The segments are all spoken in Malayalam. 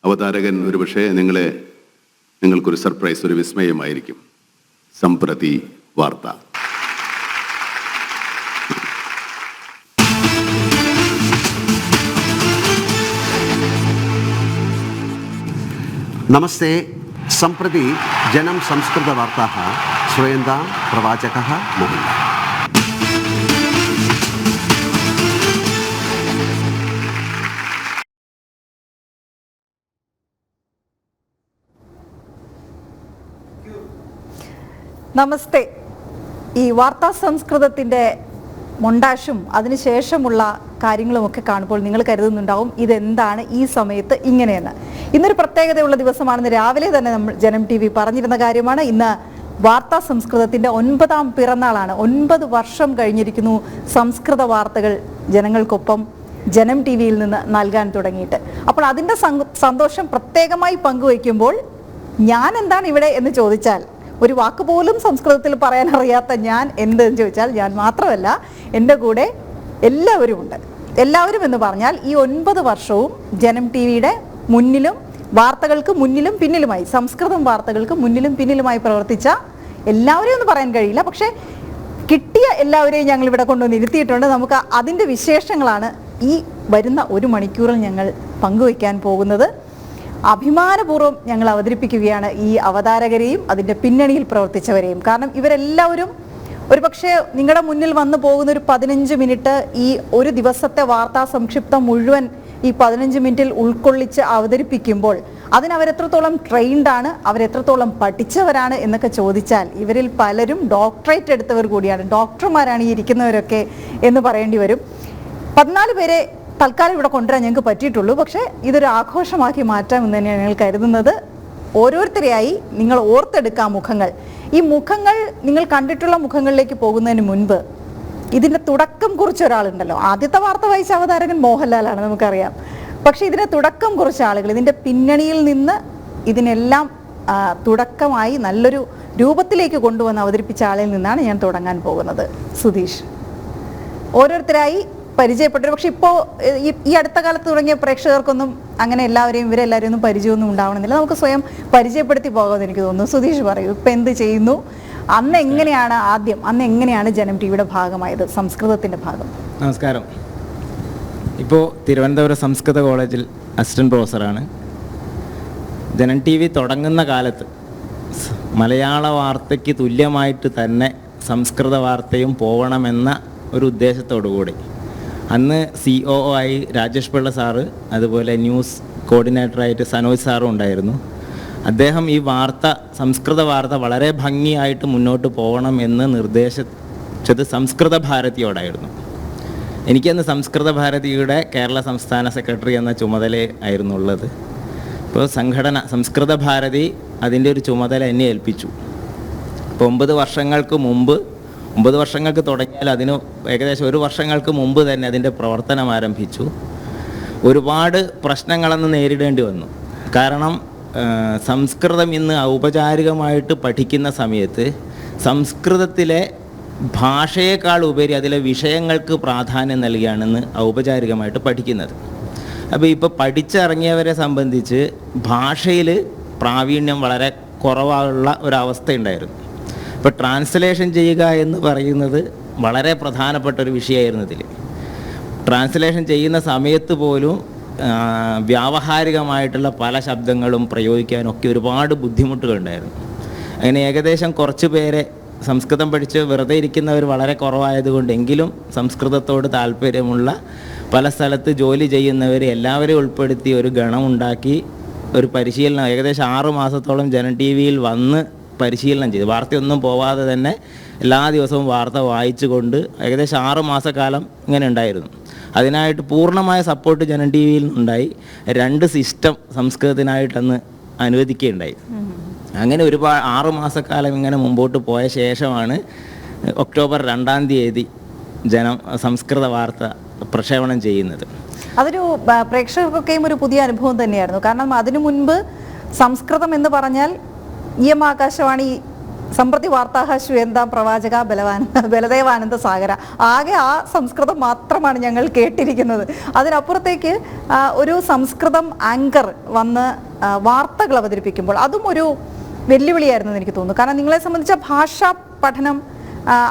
അവതാരകൻ ഒരുപക്ഷെ നിങ്ങൾക്കൊരു സർപ്രൈസ്, ഒരു വിസ്മയമായിരിക്കും. സംപ്രതി വാർത്ത. नमस्ते. सम्प्रति जनं संस्कृतवार्ताः श्रूयन्तां प्रवाचकः मोहनलाल्. നമസ്തേ. ഈ വാർത്താ സംസ്കൃതത്തിൻ്റെ മൊണ്ടാഷും അതിനുശേഷമുള്ള കാര്യങ്ങളുമൊക്കെ കാണുമ്പോൾ നിങ്ങൾ കരുതുന്നുണ്ടാവും ഇതെന്താണ് ഈ സമയത്ത് ഇങ്ങനെയെന്ന്. ഇന്നൊരു പ്രത്യേകതയുള്ള ദിവസമാണെന്ന് രാവിലെ തന്നെ നമ്മൾ ജനം TV പറഞ്ഞിരുന്ന കാര്യമാണ്. ഇന്ന് വാർത്താ സംസ്കൃതത്തിൻ്റെ 9ാം പിറന്നാളാണ്. 9 വർഷം കഴിഞ്ഞിരിക്കുന്നു സംസ്കൃത വാർത്തകൾ ജനങ്ങൾക്കൊപ്പം ജനം TVയിൽ നിന്ന് നൽകാൻ തുടങ്ങിയിട്ട്. അപ്പോൾ അതിൻ്റെ സന്തോഷം പ്രത്യേകമായി പങ്കുവയ്ക്കുമ്പോൾ ഞാൻ എന്താണ് ഇവിടെ എന്ന് ചോദിച്ചാൽ, ഒരു വാക്ക് പോലും സംസ്കൃതത്തിൽ പറയാൻ അറിയാത്ത ഞാൻ എന്തെന്ന് ചോദിച്ചാൽ, ഞാൻ മാത്രമല്ല, എൻ്റെ കൂടെ എല്ലാവരും ഉണ്ട്. എല്ലാവരും എന്ന് പറഞ്ഞാൽ ഈ 9 വർഷവും ജനം TVയുടെ മുന്നിലും വാർത്തകൾക്ക് മുന്നിലും പിന്നിലുമായി, സംസ്കൃതം വാർത്തകൾക്ക് മുന്നിലും പിന്നിലുമായി പ്രവർത്തിച്ച എല്ലാവരെയും ഒന്നും പറയാൻ കഴിയില്ല, പക്ഷേ കിട്ടിയ എല്ലാവരെയും ഞങ്ങൾ ഇവിടെ കൊണ്ടുവന്ന് ഇരുത്തിയിട്ടുണ്ട്. നമുക്ക് അതിൻ്റെ വിശേഷങ്ങളാണ് ഈ വരുന്ന 1 മണിക്കൂറിൽ ഞങ്ങൾ പങ്കുവയ്ക്കാൻ പോകുന്നത്. അഭിമാനപൂർവ്വം ഞങ്ങൾ അവതരിപ്പിക്കുകയാണ് ഈ അവതാരകരെയും അതിൻ്റെ പിന്നണിയിൽ പ്രവർത്തിച്ചവരെയും. കാരണം ഇവരെല്ലാവരും ഒരുപക്ഷെ നിങ്ങളുടെ മുന്നിൽ വന്നു പോകുന്ന ഒരു 15 മിനിറ്റ്, ഈ ഒരു ദിവസത്തെ വാർത്താ സംക്ഷിപ്തം മുഴുവൻ ഈ 15 മിനിറ്റിൽ ഉൾക്കൊള്ളിച്ച് അവതരിപ്പിക്കുമ്പോൾ അതിനവരെത്രത്തോളം ട്രെയിൻഡാണ്, അവരെത്രത്തോളം പഠിച്ചവരാണ് എന്നൊക്കെ ചോദിച്ചാൽ ഇവരിൽ പലരും ഡോക്ടറേറ്റ് എടുത്തവർ കൂടിയാണ്. ഡോക്ടർമാരാണ് ഈ ഇരിക്കുന്നവരൊക്കെ എന്ന് പറയേണ്ടി വരും. 14 പേരെ തൽക്കാലം ഇവിടെ കൊണ്ടുവരാൻ ഞങ്ങൾക്ക് പറ്റിയിട്ടുള്ളൂ. പക്ഷേ ഇതൊരു ആഘോഷമാക്കി മാറ്റാമെന്ന് തന്നെയാണ് ഞങ്ങൾ കരുതുന്നത്. ഓരോരുത്തരെയായി നിങ്ങൾ ഓർത്തെടുക്കാം മുഖങ്ങൾ. ഈ മുഖങ്ങൾ നിങ്ങൾ കണ്ടിട്ടുള്ള മുഖങ്ങളിലേക്ക് പോകുന്നതിന് മുൻപ് ഇതിൻ്റെ തുടക്കം കുറിച്ച ഒരാളുണ്ടല്ലോ. ആദ്യത്തെ വാർത്ത വായിച്ച അവതാരകൻ മോഹൻലാലാണ്, നമുക്കറിയാം. പക്ഷേ ഇതിന് തുടക്കം കുറിച്ച ആളുകൾ, ഇതിൻ്റെ പിന്നണിയിൽ നിന്ന് ഇതിനെല്ലാം തുടക്കമായി നല്ലൊരു രൂപത്തിലേക്ക് കൊണ്ടുവന്ന് അവതരിപ്പിച്ച ആളിൽ നിന്നാണ് ഞാൻ തുടങ്ങാൻ പോകുന്നത്. സുധീഷ്, ഓരോരുത്തരായി പരിചയപ്പെട്ടു. പക്ഷെ ഇപ്പോൾ ഈ അടുത്ത കാലത്ത് തുടങ്ങിയ പ്രേക്ഷകർക്കൊന്നും അങ്ങനെ ഇവരെല്ലാവരെയും ഒന്നും പരിചയമൊന്നും ഉണ്ടാവണമെന്നില്ല. നമുക്ക് സ്വയം പരിചയപ്പെടുത്തി പോകാമെന്ന് എനിക്ക് തോന്നുന്നു. സുധീഷ് പറയൂ, ഇപ്പം എന്ത് ചെയ്യുന്നു? അന്ന് എങ്ങനെയാണ് ജനം TVയുടെ ഭാഗമായത്, സംസ്കൃതത്തിൻ്റെ ഭാഗം? നമസ്കാരം. ഇപ്പോൾ തിരുവനന്തപുരം സംസ്കൃത കോളേജിൽ അസിസ്റ്റൻറ്റ് പ്രൊഫസറാണ്. ജനം TV തുടങ്ങുന്ന കാലത്ത് മലയാള വാർത്തയ്ക്ക് തുല്യമായിട്ട് തന്നെ സംസ്കൃത വാർത്തയും പോകണമെന്ന ഒരു ഉദ്ദേശത്തോടു കൂടി അന്ന് COO ആയി രാജേഷ് പിള്ള സാറ്, അതുപോലെ ന്യൂസ് കോർഡിനേറ്ററായിട്ട് സനോജ് സാറും ഉണ്ടായിരുന്നു. അദ്ദേഹം ഈ സംസ്കൃത വാർത്ത വളരെ ഭംഗിയായിട്ട് മുന്നോട്ട് പോകണം എന്ന് നിർദ്ദേശിച്ചത് സംസ്കൃത ഭാരതിയോടായിരുന്നു. എനിക്കന്ന് സംസ്കൃത ഭാരതിയുടെ കേരള സംസ്ഥാന സെക്രട്ടറി എന്ന ചുമതല ആയിരുന്നു ഉള്ളത്. ഇപ്പോൾ സംഘടന സംസ്കൃത ഭാരതി അതിൻ്റെ ഒരു ചുമതല എന്നെ ഏൽപ്പിച്ചു. ഇപ്പോൾ 9 വർഷങ്ങൾക്ക് തുടങ്ങിയാൽ അതിന് ഏകദേശം 1 വർഷങ്ങൾക്ക് മുമ്പ് തന്നെ അതിൻ്റെ പ്രവർത്തനം ആരംഭിച്ചു. ഒരുപാട് പ്രശ്നങ്ങളെന്ന് നേരിടേണ്ടി വന്നു. കാരണം സംസ്കൃതം ഇന്ന് ഔപചാരികമായിട്ട് പഠിക്കുന്ന സമയത്ത് സംസ്കൃതത്തിലെ ഭാഷയേക്കാൾ ഉപരി അതിലെ വിഷയങ്ങൾക്ക് പ്രാധാന്യം നൽകിയാണെന്ന് ഔപചാരികമായിട്ട് പഠിക്കുന്നത്. അപ്പോൾ ഇപ്പോൾ പഠിച്ചിറങ്ങിയവരെ സംബന്ധിച്ച് ഭാഷയിൽ പ്രാവീണ്യം വളരെ കുറവുള്ള ഒരവസ്ഥയുണ്ടായിരുന്നു. ഇപ്പോൾ ട്രാൻസ്ലേഷൻ ചെയ്യുക എന്ന് പറയുന്നത് വളരെ പ്രധാനപ്പെട്ട ഒരു വിഷയമായിരുന്നു. ഇതിൽ ട്രാൻസ്ലേഷൻ ചെയ്യുന്ന സമയത്ത് പോലും വ്യാവഹാരികമായിട്ടുള്ള പല ശബ്ദങ്ങളും പ്രയോഗിക്കാനൊക്കെ ഒരുപാട് ബുദ്ധിമുട്ടുകളുണ്ടായിരുന്നു. അങ്ങനെ ഏകദേശം കുറച്ച് പേരെ സംസ്കൃതം പഠിച്ച് വെറുതെ ഇരിക്കുന്നവർ വളരെ കുറവായതുകൊണ്ടെങ്കിലും സംസ്കൃതത്തോട് താല്പര്യമുള്ള പല സ്ഥലത്ത് ജോലി ചെയ്യുന്നവർ എല്ലാവരെയും ഉൾപ്പെടുത്തി ഒരു ഗണമുണ്ടാക്കി ഒരു പരിശീലനം ഏകദേശം 6 മാസത്തോളം ജനം TVയിൽ വന്ന് പരിശീലനം ചെയ്തു. വാർത്തയൊന്നും പോവാതെ തന്നെ എല്ലാ ദിവസവും വാർത്ത വായിച്ചുകൊണ്ട് ഏകദേശം 6 മാസക്കാലം ഇങ്ങനെ ഉണ്ടായിരുന്നു. അതിനായിട്ട് പൂർണ്ണമായ സപ്പോർട്ട് ജനം TVയിൽ ഉണ്ടായി. 2 സിസ്റ്റം സംസ്കൃതത്തിനായിട്ടന്ന് അനുവദിക്കുകയുണ്ടായി. അങ്ങനെ ഒരുപാട് 6 മാസക്കാലം ഇങ്ങനെ മുമ്പോട്ട് പോയ ശേഷമാണ് ഒക്ടോബർ 2-ാം തീയതി സംസ്കൃത വാർത്ത പ്രക്ഷേപണം ചെയ്യുന്നത്. അതൊരു പ്രേക്ഷകർക്കൊക്കെയും ഒരു പുതിയ അനുഭവം തന്നെയായിരുന്നു. കാരണം അതിനു മുൻപ് സംസ്കൃതം എന്ന് പറഞ്ഞാൽ EM ആകാശവാണി സമ്പ്രതി വാർത്താഹ ശ്വേന്ത പ്രവാചക ബലദേവാനന്ദ സാഗര. ആകെ ആ സംസ്കൃതം മാത്രമാണ് ഞങ്ങൾ കേട്ടിരിക്കുന്നത്. അതിനപ്പുറത്തേക്ക് ഒരു സംസ്കൃതം ആങ്കർ വന്ന് വാർത്തകൾ അവതരിപ്പിക്കുമ്പോൾ അതും ഒരു വെല്ലുവിളിയായിരുന്നു എന്ന് എനിക്ക് തോന്നുന്നു. കാരണം നിങ്ങളെ സംബന്ധിച്ച ഭാഷാ പഠനം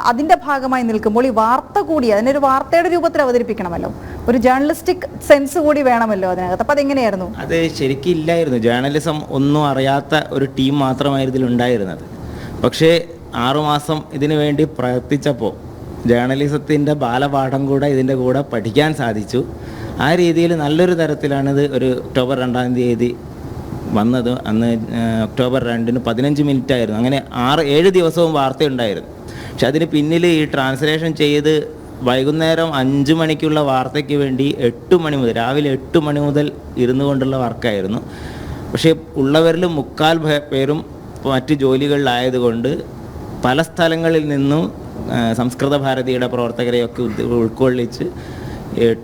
അതിൻ്റെ ഭാഗമായി നിൽക്കുമ്പോൾ ഈ വാർത്ത കൂടി അതിനൊരു വാർത്തയുടെ രൂപത്തിൽ അവതരിപ്പിക്കണമല്ലോ, ഒരു ജേർണലിസ്റ്റിക് സെൻസ് കൂടി വേണമല്ലോ അതിനകത്ത്. അപ്പം അതെങ്ങനെയായിരുന്നു? അത് ശരിക്കും ഇല്ലായിരുന്നു. ജേർണലിസം ഒന്നും അറിയാത്ത ഒരു ടീം മാത്രമായിരുന്നു ഇതിലുണ്ടായിരുന്നത്. പക്ഷേ 6 മാസം ഇതിനു വേണ്ടി പ്രവർത്തിച്ചപ്പോൾ ജേർണലിസത്തിൻ്റെ ബാലപാഠം കൂടെ ഇതിൻ്റെ കൂടെ പഠിക്കാൻ സാധിച്ചു. ആ രീതിയിൽ നല്ലൊരു തരത്തിലാണിത് ഒരു ഒക്ടോബർ 2-ാം തീയതി വന്നത്. അന്ന് ഒക്ടോബർ 2-ന് 15 മിനിറ്റ് ആയിരുന്നു. അങ്ങനെ 6-7 ദിവസവും വാർത്തയുണ്ടായിരുന്നു. പക്ഷെ അതിന് പിന്നിൽ ഈ ട്രാൻസ്ലേഷൻ ചെയ്ത് വൈകുന്നേരം 5 മണിക്കുള്ള വാർത്തയ്ക്ക് വേണ്ടി 8 മണി മുതൽ രാവിലെ 8 മണി മുതൽ ഇരുന്നു കൊണ്ടുള്ള വർക്കായിരുന്നു. പക്ഷേ ഉള്ളവരിൽ 3/4 പേരും മറ്റ് ജോലികളിലായതുകൊണ്ട് പല സ്ഥലങ്ങളിൽ നിന്നും സംസ്കൃത ഭാരതിയുടെ പ്രവർത്തകരെയൊക്കെ ഉൾക്കൊള്ളിച്ച്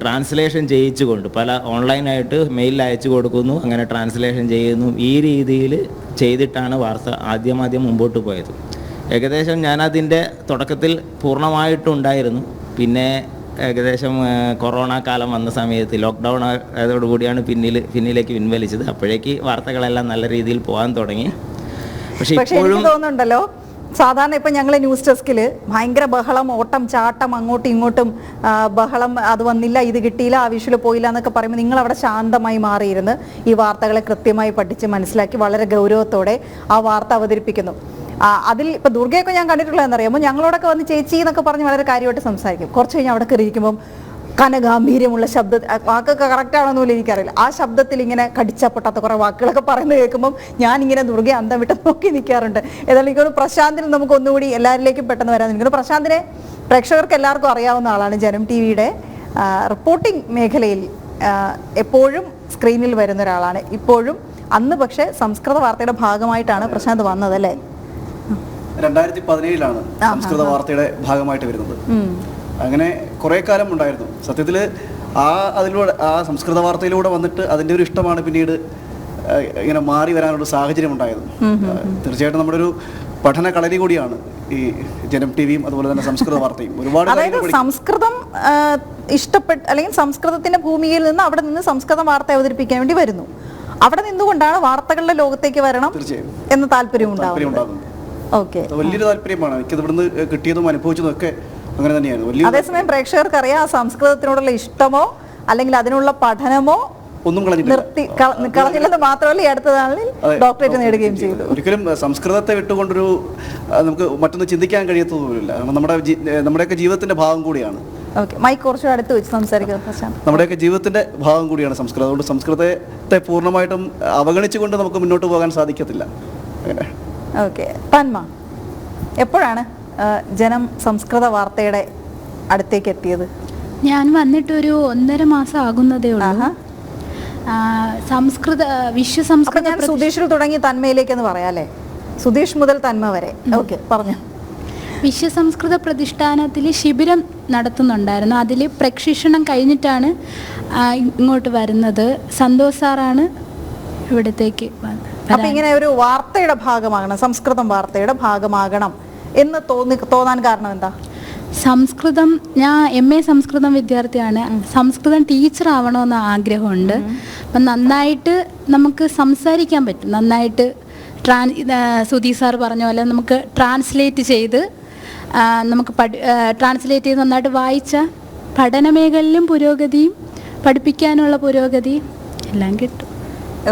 ട്രാൻസ്ലേഷൻ ചെയ്യിച്ചുകൊണ്ട് പല ഓൺലൈനായിട്ട് മെയിലിൽ അയച്ചു കൊടുക്കുന്നു, അങ്ങനെ ട്രാൻസ്ലേഷൻ ചെയ്യുന്നു. ഈ രീതിയിൽ ചെയ്തിട്ടാണ് വാർത്ത ആദ്യം മുമ്പോട്ട് പോയത്. ഏകദേശം ഞാനതിൻ്റെ തുടക്കത്തിൽ പൂർണ്ണമായിട്ടുണ്ടായിരുന്നു. പിന്നെ ഏകദേശം കൊറോണ കാലം വന്ന സമയത്ത് ലോക്ക്ഡൗൺ ആയതോടുകൂടിയാണ് പിന്നിലേക്ക് പിൻവലിച്ചത്. അപ്പോഴേക്ക് വാർത്തകളെല്ലാം നല്ല രീതിയിൽ പോകാൻ തുടങ്ങി. പക്ഷെ ഇപ്പോഴും തോന്നുന്നുണ്ടല്ലോ, സാധാരണ ഇപ്പം ഞങ്ങൾ ന്യൂസ് ഡെസ്കിൽ ഭയങ്കര ബഹളം, ഓട്ടം ചാട്ടം, അങ്ങോട്ടും ഇങ്ങോട്ടും ബഹളം, അത് വന്നില്ല, ഇത് കിട്ടിയില്ല, ആ വിഷയിൽ പോയില്ല എന്നൊക്കെ പറയുമ്പോൾ നിങ്ങൾ അവിടെ ശാന്തമായി മാറിയിരുന്ന് ഈ വാർത്തകളെ കൃത്യമായി പഠിച്ച് മനസ്സിലാക്കി വളരെ ഗൗരവത്തോടെ ആ വാർത്ത അവതരിപ്പിക്കുന്നു. അതിൽ ഇപ്പം ദുർഗയൊക്കെ ഞാൻ കണ്ടിട്ടുള്ളത് എന്നറിയാമോ, ഞങ്ങളോടൊക്കെ വന്ന് ചേച്ചി എന്നൊക്കെ പറഞ്ഞ് വളരെ കാര്യമായിട്ട് സംസാരിക്കും. കുറച്ച് കഴിഞ്ഞ് അവിടെ കയറിയിരിക്കുമ്പം കനഗാംഭീര്യമുള്ള ശബ്ദ വാക്കൊക്കെ കറക്റ്റാണെന്നൊന്നും എനിക്കറിയില്ല, ആ ശബ്ദത്തിൽ ഇങ്ങനെ കടിച്ച പൊട്ടാത്ത കുറേ വാക്കുകളൊക്കെ പറയുന്നത് കേൾക്കുമ്പം ഞാനിങ്ങനെ ദുർഗയെ അന്തം വിട്ട് നോക്കി നിൽക്കാറുണ്ട്. ഏതായാലും എനിക്കൊന്ന് പ്രശാന്തിന് നമുക്ക് ഒന്നുകൂടി എല്ലാവരിലേക്കും പെട്ടെന്ന് വരാൻ നിൽക്കുന്നു. പ്രശാന്തിനെ പ്രേക്ഷകർക്ക് എല്ലാവർക്കും അറിയാവുന്ന ആളാണ്. ജനം ടി വിയുടെ റിപ്പോർട്ടിംഗ് മേഖലയിൽ എപ്പോഴും സ്ക്രീനിൽ വരുന്ന ഒരാളാണ്. ഇപ്പോഴും അന്ന് പക്ഷേ സംസ്കൃത വാർത്തയുടെ ഭാഗമായിട്ടാണ് പ്രശാന്ത് വന്നതല്ലേ? 2017 സംസ്കൃത വാർത്തയുടെ ഭാഗമായിട്ട് വരുന്നത്. അങ്ങനെ കുറേ കാലം ഉണ്ടായിരുന്നു. സത്യത്തിൽ ആ സംസ്കൃത വാർത്തയിലൂടെ വന്നിട്ട് അതിൻ്റെ ഒരു ഇഷ്ടമാണ് പിന്നീട് ഇങ്ങനെ മാറി വരാനുള്ള സാഹചര്യം ഉണ്ടായത്. തീർച്ചയായിട്ടും നമ്മുടെ ഒരു പഠന കളരി കൂടിയാണ് ഈ ജനം ടി വിയും അതുപോലെ തന്നെ സംസ്കൃത വാർത്തയും. ഒരുപാട് സംസ്കൃതം ഇഷ്ടപ്പെട്ട് അല്ലെങ്കിൽ സംസ്കൃതത്തിന്റെ ഭൂമിയിൽ നിന്ന് അവിടെ നിന്ന് സംസ്കൃത വാർത്ത അവതരിപ്പിക്കാൻ വേണ്ടി വരുന്നു. അവിടെ നിന്നുകൊണ്ടാണ് വാർത്തകളുടെ ലോകത്തേക്ക് വരണം എന്ന താല്പര്യം ഉണ്ടാകും. വലിയൊരു താല്പര്യമാണ് എനിക്കത് ഇവിടുന്ന് കിട്ടിയതും അനുഭവിച്ചതും ഒക്കെ അങ്ങനെ തന്നെയായിരുന്നു. അതേസമയം പ്രേക്ഷകർക്ക് അറിയാം സംസ്കൃതത്തിനോടുള്ള ഇഷ്ടമോ അല്ലെങ്കിൽ അതിനുള്ള പഠനമോ ഒന്നും കളഞ്ഞില്ലെന്ന് മാത്രമല്ല ഈ അടുത്ത നാളിൽ ഡോക്ടറേറ്റ് നേടുകയും ചെയ്തു. ഒരിക്കലും സംസ്കൃതത്തെ വിട്ടുകൊണ്ടൊരു നമുക്ക് മറ്റൊന്ന് ചിന്തിക്കാൻ കഴിയത്തതുമില്ല. നമ്മുടെയൊക്കെ ജീവിതത്തിന്റെ ഭാഗം കൂടിയാണ്. മൈക്ക് കുറച്ച് അടുത്ത് വെച്ച് സംസാരിക്കുന്നത്. നമ്മുടെയൊക്കെ ജീവിതത്തിന്റെ ഭാഗം കൂടിയാണ് സംസ്കൃതം. അതുകൊണ്ട് സംസ്കൃതത്തെ പൂർണ്ണമായിട്ടും അവഗണിച്ചുകൊണ്ട് നമുക്ക് മുന്നോട്ട് പോകാൻ സാധിക്കത്തില്ല. ഓക്കെ, തന്മ എപ്പോഴാണ് ജനം സംസ്കൃത വാർത്തയുടെ അടുത്തേക്ക് എത്തിയത്? ഞാൻ വന്നിട്ടൊരു 1.5 മാസം ആകുന്നതേ ഉള്ളൂ. വിശ്വസംസ്കൃത ഞാൻ സുധീഷിൽ തുടങ്ങി തന്മയിലേക്കെന്ന് പറയാല്ലേ, സുധീഷ് മുതൽ തന്മ വരെ. ഓക്കെ, പറഞ്ഞു. വിശ്വസംസ്കൃത പ്രതിഷ്ഠാനത്തിൽ ശിബിരം നടത്തുന്നുണ്ടായിരുന്നു. അതിൽ പ്രശിക്ഷണം കഴിഞ്ഞിട്ടാണ് ഇങ്ങോട്ട് വരുന്നത്. സന്തോഷ് സാറാണ് ഇവിടത്തേക്ക്. അപ്പൊ ഇങ്ങനെ ഒരു വാർത്തയുടെ ഭാഗമാകണം, സംസ്കൃതം വാർത്തയുടെ ഭാഗമാകണം എന്ന് തോന്നാൻ കാരണം എന്താ? സംസ്കൃതം, ഞാൻ MA സംസ്കൃതം വിദ്യാർത്ഥിയാണ്. സംസ്കൃതം ടീച്ചർ ആവണമെന്ന് ആഗ്രഹമുണ്ട്. അപ്പം നന്നായിട്ട് നമുക്ക് സംസാരിക്കാൻ പറ്റും. നന്നായിട്ട് സുധി സാർ പറഞ്ഞ പോലെ നമുക്ക് ട്രാൻസ്ലേറ്റ് ചെയ്ത് നന്നായിട്ട് വായിച്ച പഠന മേഖലയിലും പുരോഗതിയും പഠിപ്പിക്കാനുള്ള പുരോഗതിയും എല്ലാം കിട്ടും.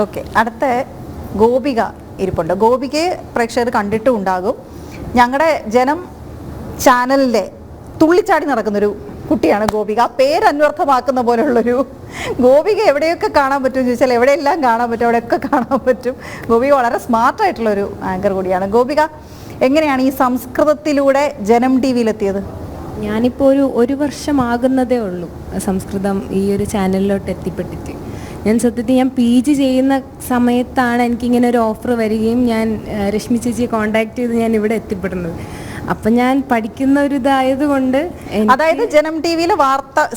ഓക്കെ, അടുത്ത ഗോപിക ഇരിപ്പുണ്ട്. ഗോപികയെ പ്രേക്ഷകർ കണ്ടിട്ടും ഉണ്ടാകും. ഞങ്ങളുടെ ജനം ചാനലിലെ തുള്ളിച്ചാടി നടക്കുന്നൊരു കുട്ടിയാണ് ഗോപിക. ആ പേര് അന്വർത്ഥമാക്കുന്ന പോലുള്ളൊരു ഗോപിക എവിടെയൊക്കെ കാണാൻ പറ്റും ചോദിച്ചാൽ എവിടെയെല്ലാം കാണാൻ പറ്റും, അവിടെയൊക്കെ കാണാൻ പറ്റും. ഗോപിക വളരെ സ്മാർട്ടായിട്ടുള്ളൊരു ആങ്കർ കൂടിയാണ്. ഗോപിക, എങ്ങനെയാണ് ഈ സംസ്കൃതത്തിലൂടെ ജനം ടി വിയിലെത്തിയത്? ഞാനിപ്പോൾ ഒരു വർഷമാകുന്നതേ ഉള്ളൂ സംസ്കൃതം ഈ ഒരു ചാനലിലോട്ട് എത്തിപ്പെട്ടിട്ട്. ഞാൻ PG ചെയ്യുന്ന സമയത്താണ് എനിക്കിങ്ങനെ ഒരു ഓഫർ വരികയും ഞാൻ രശ്മി ചേച്ചിയെ കോൺടാക്ട് ചെയ്ത് ഞാൻ ഇവിടെ എത്തിപ്പെടുന്നത്. അപ്പം ഞാൻ പഠിക്കുന്ന ഒരു ഇതായതുകൊണ്ട് അതായത് ജനം ടി വിയിലെ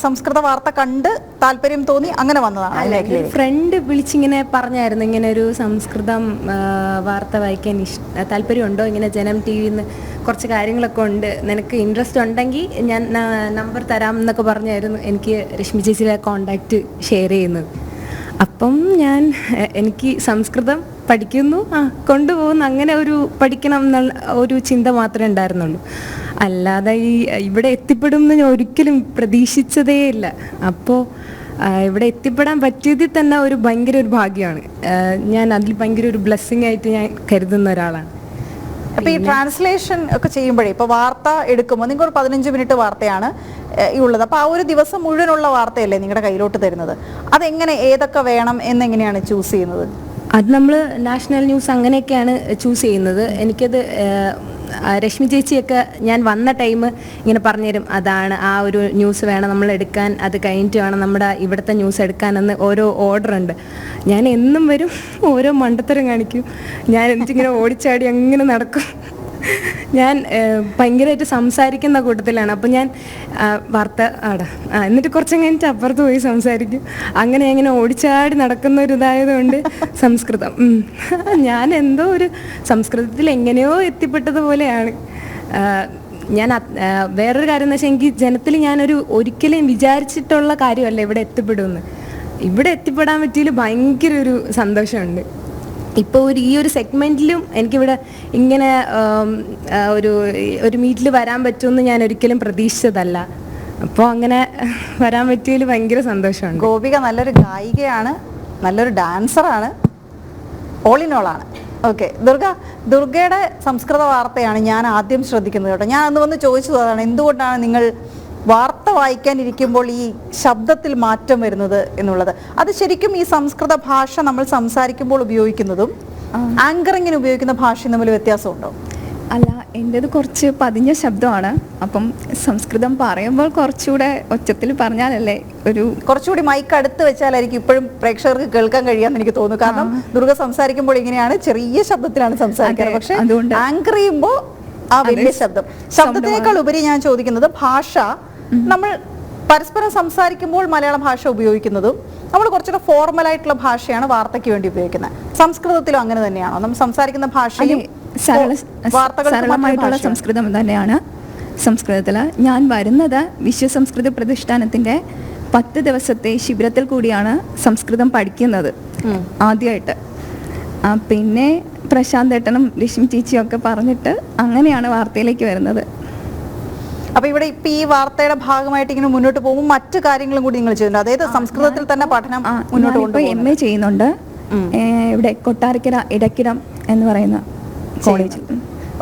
സംസ്കൃത വാർത്ത കണ്ട് താല്പര്യം തോന്നി അങ്ങനെ വന്നതാണ് അതിലേക്ക്. ഫ്രണ്ട് വിളിച്ചിങ്ങനെ പറഞ്ഞായിരുന്നു, ഇങ്ങനെ ഒരു സംസ്കൃതം വാർത്ത വായിക്കാൻ താല്പര്യമുണ്ടോ, ഇങ്ങനെ ജനം ടി വിന്ന് കുറച്ച് കാര്യങ്ങളൊക്കെ ഉണ്ട്, നിനക്ക് ഇൻട്രസ്റ്റ് ഉണ്ടെങ്കിൽ ഞാൻ നമ്പർ തരാം എന്നൊക്കെ പറഞ്ഞായിരുന്നു എനിക്ക് രശ്മി ചേച്ചിയുടെ കോണ്ടാക്റ്റ് ഷെയർ ചെയ്യുന്നത്. അപ്പം എനിക്ക് സംസ്കൃതം പഠിക്കുന്നു, കൊണ്ടുപോകുന്നു, അങ്ങനെ ഒരു പഠിക്കണം എന്നുള്ള ഒരു ചിന്ത മാത്രമേ ഉണ്ടായിരുന്നുള്ളൂ. അല്ലാതെ ഇവിടെ എത്തിപ്പെടും എന്ന് ഞാൻ ഒരിക്കലും പ്രതീക്ഷിച്ചതേ ഇല്ല. അപ്പോൾ ഇവിടെ എത്തിപ്പെടാൻ പറ്റിയതിൽ തന്നെ ഭയങ്കര ഒരു ഭാഗ്യമാണ്. ഞാൻ അതിൽ ഭയങ്കര ഒരു ബ്ലെസ്സിങ് ആയിട്ട് ഞാൻ കരുതുന്ന ഒരാളാണ്. അപ്പൊ ഈ ട്രാൻസ്ലേഷൻ ഒക്കെ ചെയ്യുമ്പോഴേ ഇപ്പൊ വാർത്ത എടുക്കുമ്പോൾ നിങ്ങൾക്ക് ഒരു 15 മിനിറ്റ് വാർത്തയാണ് ഉള്ളത്. അപ്പൊ ആ ഒരു ദിവസം മുഴുവനുള്ള വാർത്തയല്ലേ നിങ്ങളുടെ കയ്യിലോട്ട് തരുന്നത്? അതെങ്ങനെ, ഏതൊക്കെ വേണം എന്നെങ്ങനെയാണ് ചൂസ് ചെയ്യുന്നത്? അത് നമ്മൾ നാഷണൽ ന്യൂസ് അങ്ങനെയൊക്കെയാണ് ചൂസ് ചെയ്യുന്നത്. എനിക്കത് രശ്മി ചേച്ചിയൊക്കെ ഞാൻ വന്ന ടൈം ഇങ്ങനെ പറഞ്ഞുതരും, അതാണ് ആ ഒരു ന്യൂസ് വേണം നമ്മൾ എടുക്കാൻ, അത് കഴിഞ്ഞിട്ട് വേണം നമ്മുടെ ഇവിടുത്തെ ന്യൂസ് എടുക്കാനെന്ന് ഓരോ ഓർഡർ ഉണ്ട്. ഞാൻ എന്നും വരും, ഓരോ മണ്ടത്തരം കാണിക്കും, ഞാൻ എന്നിട്ടിങ്ങനെ ഓടിച്ചാടി അങ്ങനെ നടക്കും. ഞാൻ ഭയങ്കരമായിട്ട് സംസാരിക്കുന്ന കൂട്ടത്തിലാണ്. അപ്പം ഞാൻ വാർത്ത എന്നിട്ട് കുറച്ച് കഴിഞ്ഞിട്ട് അപ്പുറത്ത് പോയി സംസാരിക്കും. അങ്ങനെ ഓടിച്ചാടി നടക്കുന്ന ഒരു ഇതായതുകൊണ്ട് സംസ്കൃതം ഞാൻ എന്തോ ഒരു സംസ്കൃതത്തിൽ എങ്ങനെയോ എത്തിപ്പെട്ടതുപോലെയാണ്. ഞാൻ വേറൊരു കാര്യം എന്ന് വെച്ചാൽ, എനിക്ക് ജനത്തിൽ ഒരിക്കലും വിചാരിച്ചിട്ടുള്ള കാര്യമല്ല ഇവിടെ എത്തിപ്പെടുമെന്ന്. ഇവിടെ എത്തിപ്പെടാൻ പറ്റിയതിൽ ഭയങ്കര ഒരു സന്തോഷമുണ്ട്. ഇപ്പോൾ ഈ ഒരു സെഗ്മെൻറ്റിലും എനിക്കിവിടെ ഇങ്ങനെ ഒരു മീറ്റിൽ വരാൻ പറ്റുമെന്ന് ഞാൻ ഒരിക്കലും പ്രതീക്ഷിച്ചതല്ല. അപ്പോൾ അങ്ങനെ വരാൻ പറ്റിയതിൽ ഭയങ്കര സന്തോഷമാണ്. ഗോപിക നല്ലൊരു ഗായികയാണ്, നല്ലൊരു ഡാൻസറാണ്, ഓൾ ഇൻ ഓൾ ആണ്. ഓക്കെ, ദുർഗയുടെ സംസ്കൃത വാർത്തയാണ് ഞാൻ ആദ്യം ശ്രദ്ധിക്കുന്നത് കേട്ടോ. ഞാൻ അന്ന് വന്ന് ചോദിച്ചത് അതാണ്, എന്തുകൊണ്ടാണ് നിങ്ങൾ വാർത്ത വായിക്കാനിരിക്കുമ്പോൾ ഈ ശബ്ദത്തിൽ മാറ്റം വരുന്നത് എന്നുള്ളത്. അത് ശരിക്കും ഈ സംസ്കൃത ഭാഷ നമ്മൾ സംസാരിക്കുമ്പോൾ ഉപയോഗിക്കുന്നതും ആങ്കറിങ്ങിന് ഉപയോഗിക്കുന്ന ഭാഷയും തമ്മിൽ വ്യത്യാസമുണ്ടോ? അല്ല, എൻ്റേത് കുറച്ച് പതിഞ്ഞ ശബ്ദമാണ്. അപ്പം സംസ്കൃതം പറയുമ്പോൾ കുറച്ചുകൂടെ ഒച്ചത്തിൽ പറഞ്ഞാലല്ലേ കുറച്ചുകൂടി മൈക്ക് അടുത്ത് വെച്ചാലായിരിക്കും ഇപ്പോഴും പ്രേക്ഷകർക്ക് കേൾക്കാൻ കഴിയാന്ന് എനിക്ക് തോന്നുന്നു. കാരണം ദുർഗ സംസാരിക്കുമ്പോൾ ഇങ്ങനെയാണ്, ചെറിയ ശബ്ദത്തിലാണ് സംസാരിക്കുന്നത്. പക്ഷെ ആങ്കർ ചെയ്യുമ്പോൾ ആ വലിയ ശബ്ദത്തിനേക്കാൾ ഉപരി ഞാൻ ചോദിക്കുന്നത്, ഭാഷ നമ്മൾ പരസ്പരം സംസാരിക്കുമ്പോൾ മലയാള ഭാഷ ഉപയോഗിക്കുന്നതും നമ്മൾ കുറച്ചുകൂടെ ഫോർമൽ ആയിട്ടുള്ള ഭാഷയാണ് വാർത്തയ്ക്ക് വേണ്ടി ഉപയോഗിക്കുന്നത്. സംസ്കൃതത്തിലും അങ്ങനെ തന്നെയാണോ? നമ്മൾ സംസാരിക്കുന്ന ഭാഷയും സരളമായിട്ടുള്ള സംസ്കൃതം തന്നെയാണ് സംസ്കൃതത്തിൽ. ഞാൻ വരുന്നത് വിശ്വസംസ്കൃത പ്രതിഷ്ഠാനത്തിന്റെ 10 ദിവസത്തെ ശിബിരത്തിൽ കൂടിയാണ് സംസ്കൃതം പഠിക്കുന്നത് ആദ്യമായിട്ട്. പിന്നെ പ്രശാന്ത് ഏട്ടനും രശ്മി ചേച്ചിയും ഒക്കെ പറഞ്ഞിട്ട് അങ്ങനെയാണ് വാർത്തയിലേക്ക് വരുന്നത്. അപ്പൊ ഇവിടെ ഇപ്പൊ ഈ വാർത്തയുടെ ഭാഗമായിട്ട് ഇങ്ങനെ മുന്നോട്ട് പോകുമ്പോൾ മറ്റു കാര്യങ്ങളും കൂടി നിങ്ങൾ ചെയ്യുന്നുണ്ട്. അതായത് സംസ്കൃതത്തിൽ തന്നെ പഠനം മുന്നോട്ട് കൊണ്ടുപോകും. MA ചെയ്യുന്നുണ്ട് ഇവിടെ കൊട്ടാരക്കര ഇടക്കിടം എന്ന് പറയുന്ന കോളേജിൽ.